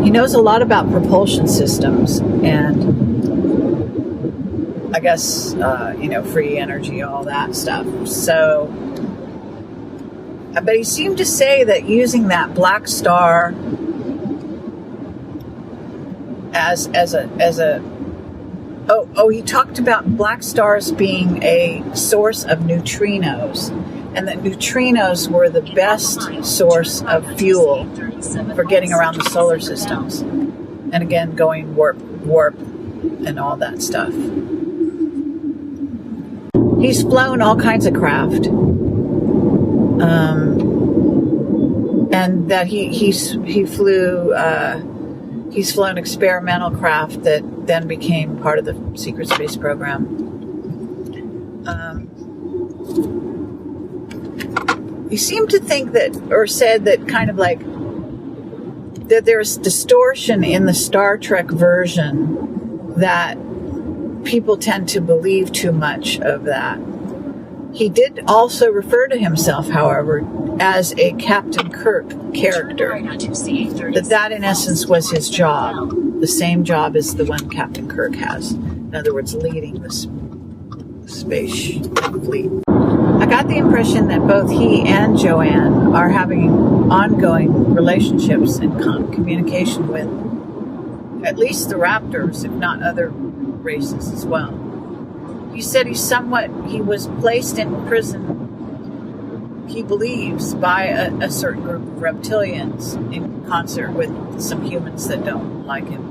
[SPEAKER 1] He knows a lot about propulsion systems and, I guess, free energy, all that stuff. So, but he seemed to say that using that black star he talked about black stars being a source of neutrinos, and that neutrinos were the best source of fuel for getting around the solar systems, and again going warp and all that stuff. He's flown all kinds of craft, and that he's flown experimental craft that then became part of the secret space program. He seemed to think that, or said that, kind of like that there's distortion in the Star Trek version, that people tend to believe too much of that. He did also refer to himself, however, as a Captain Kirk character. That in essence was his job, the same job as the one Captain Kirk has. In other words, leading the space fleet. I got the impression that both he and Joanne are having ongoing relationships and communication with at least the Raptors, if not other races as well. He said he was placed in prison, he believes, by a certain group of reptilians in concert with some humans that don't like him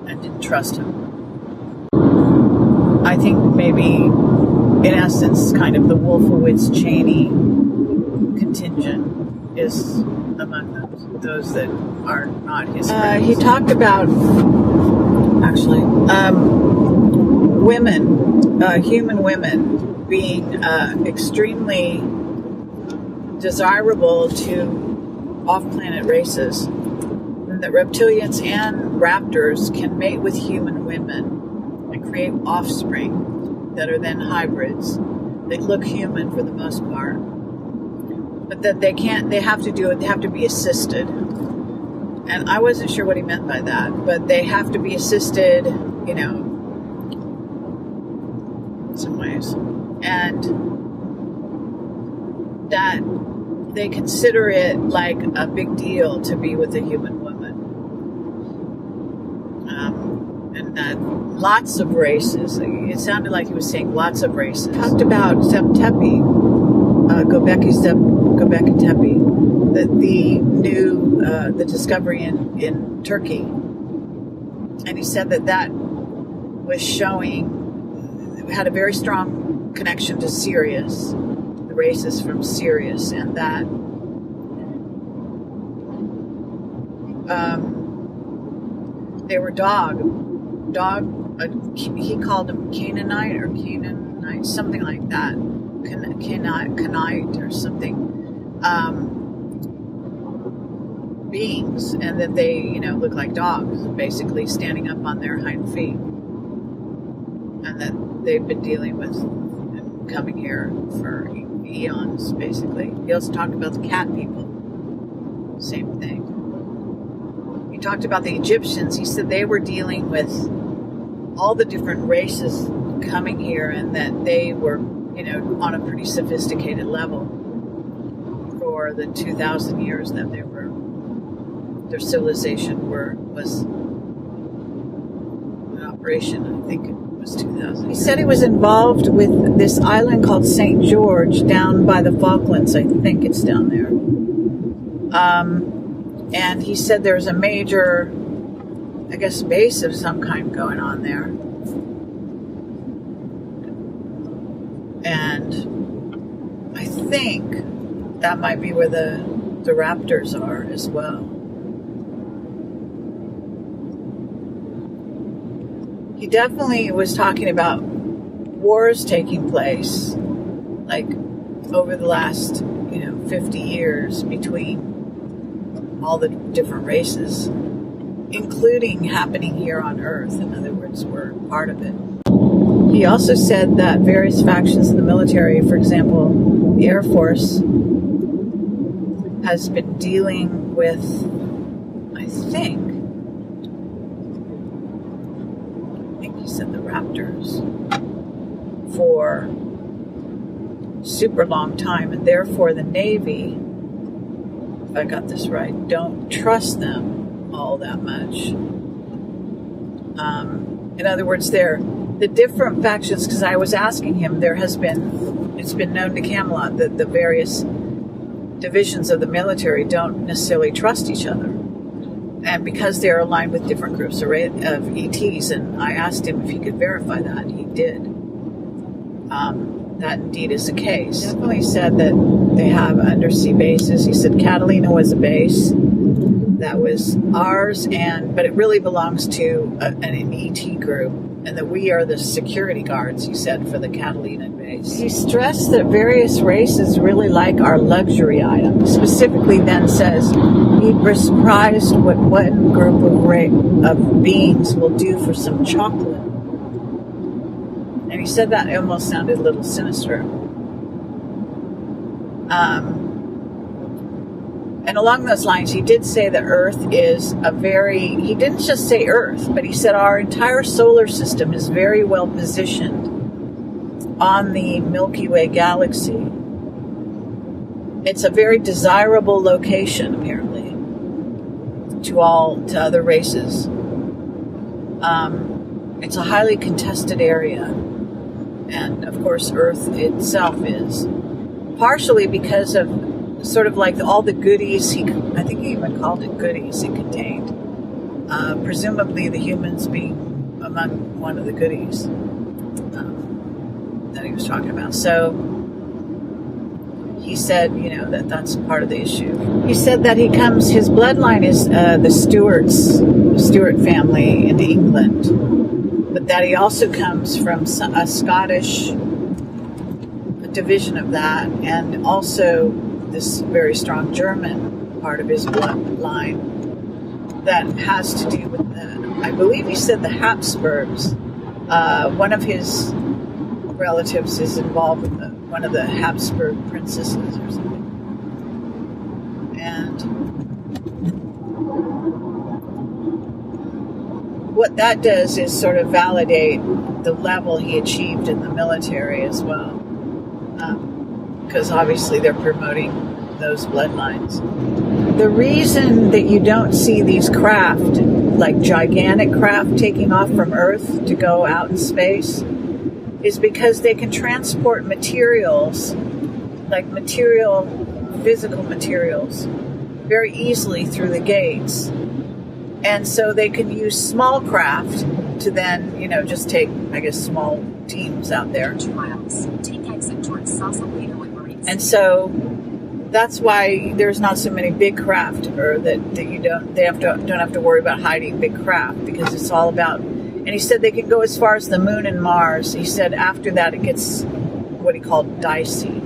[SPEAKER 1] and didn't trust him. I think maybe, in essence, kind of the Wolfowitz-Cheney contingent is among those that are not his friends. He talked about, actually, human women being extremely desirable to off-planet races, and that reptilians and raptors can mate with human women and create offspring that are then hybrids. They look human for the most part, but that they have to be assisted. And I wasn't sure what he meant by that, but they have to be assisted, in some ways. And that they consider it like a big deal to be with a human woman. And that lots of races, it sounded like he was saying lots of races. Talked about Zeptepi, Göbekli Tepe, the discovery in Turkey. And he said that was had a very strong connection to Sirius, the races from Sirius, and that they were he called them Canaanite, something like that, Canaanite or something, beings, and that they, look like dogs, basically standing up on their hind feet, and that they've been dealing with coming here for eons, basically. He also talked about the cat people, same thing. He talked about the Egyptians. He said they were dealing with all the different races coming here, and that they were, on a pretty sophisticated level for the 2,000 years that their civilization was incorporation. I think it was 2000. He said he was involved with this island called St. George down by the Falklands. I think it's down there. And he said there's a major, I guess, base of some kind going on there. And I think that might be where the raptors are as well. He definitely was talking about wars taking place, like over the last, 50 years between all the different races, including happening here on Earth. In other words, we're part of it. He also said that various factions in the military, for example, the Air Force, has been dealing with, I think he said the raptors for super long time, and therefore the Navy, if I got this right, don't trust them all that much. In other words, the different factions, because I was asking him, it's been known to Camelot that the various divisions of the military don't necessarily trust each other. And because they're aligned with different groups of ETs, and I asked him if he could verify that, and he did. That indeed is the case. He definitely said that they have undersea bases. He said Catalina was a base that was ours, but it really belongs to an ET group, and that we are the security guards, he said, for the Catalina base. He stressed that various races really like our luxury items. Specifically then says he'd be surprised what one group of beings will do for some chocolate. And he said that almost sounded a little sinister. And along those lines, he did say that Earth is he didn't just say Earth, but he said our entire solar system is very well positioned on the Milky Way galaxy. It's a very desirable location, apparently, to other races. It's a highly contested area. And, of course, Earth itself is. Partially because of sort of like all the goodies, I think he even called it goodies it contained. Presumably the humans being among one of the goodies that he was talking about. So he said, that's part of the issue. He said that his bloodline is the Stuart family into England. But that he also comes from a Scottish division of that, and also this very strong German part of his bloodline that has to do with I believe he said the Habsburgs. One of his relatives is involved with one of the Habsburg princesses or something. And what that does is sort of validate the level he achieved in the military as well. Because obviously they're promoting those bloodlines. The reason that you don't see these craft, like gigantic craft taking off from Earth to go out in space, is because they can transport materials, like physical materials, very easily through the gates. And so they can use small craft to then, just take, I guess, small teams out there. 2 miles. Take exit towards and so that's why there's not so many big craft, or that don't have to worry about hiding big craft, because it's all about. And he said they can go as far as the moon and Mars. He said after that it gets what he called dicey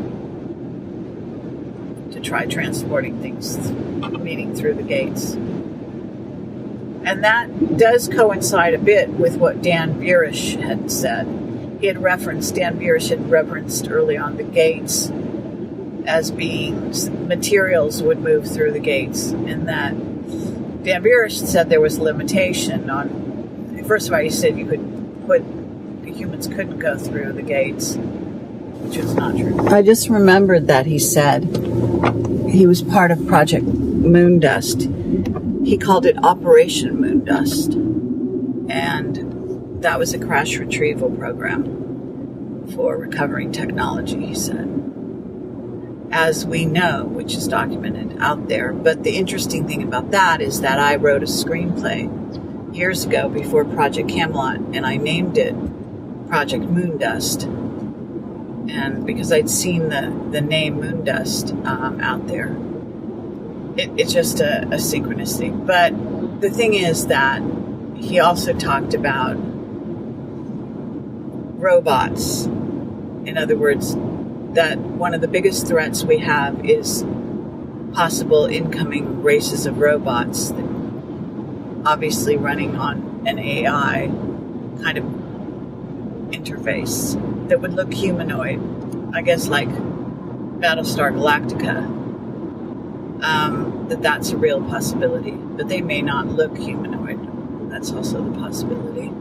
[SPEAKER 1] to try transporting things, meaning through the gates. And that does coincide a bit with what Dan Burish had said. Dan Burish had referenced early on the gates as being materials would move through the gates, and that Dan Burish said there was limitation on. First of all, he said humans couldn't go through the gates, which is not true. I just remembered that he said he was part of Project Moondust. He called it Operation Moondust, and that was a crash retrieval program for recovering technology, he said. As we know, which is documented out there. But the interesting thing about that is that I wrote a screenplay years ago before Project Camelot, and I named it Project Moondust. And because I'd seen the name Moondust out there, it's just a synchronicity. But the thing is that he also talked about robots. In other words, that one of the biggest threats we have is possible incoming races of robots, that obviously running on an AI kind of interface that would look humanoid, I guess like Battlestar Galactica. That's a real possibility, but they may not look humanoid. That's also the possibility.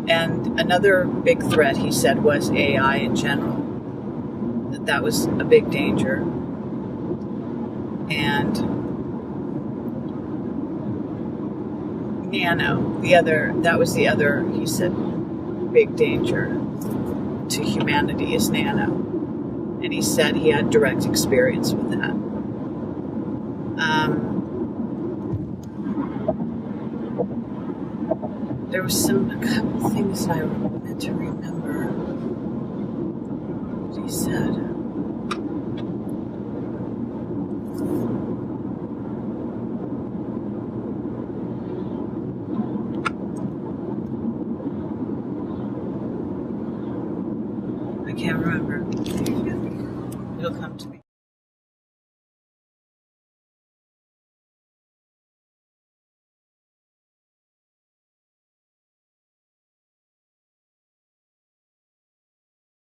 [SPEAKER 1] And another big threat, he said, was AI in general. That was a big danger. And nano, that was the other, he said, big danger to humanity is nano. And he said he had direct experience with that. There was a couple things I meant to remember what he said. I can't remember. It'll come to me.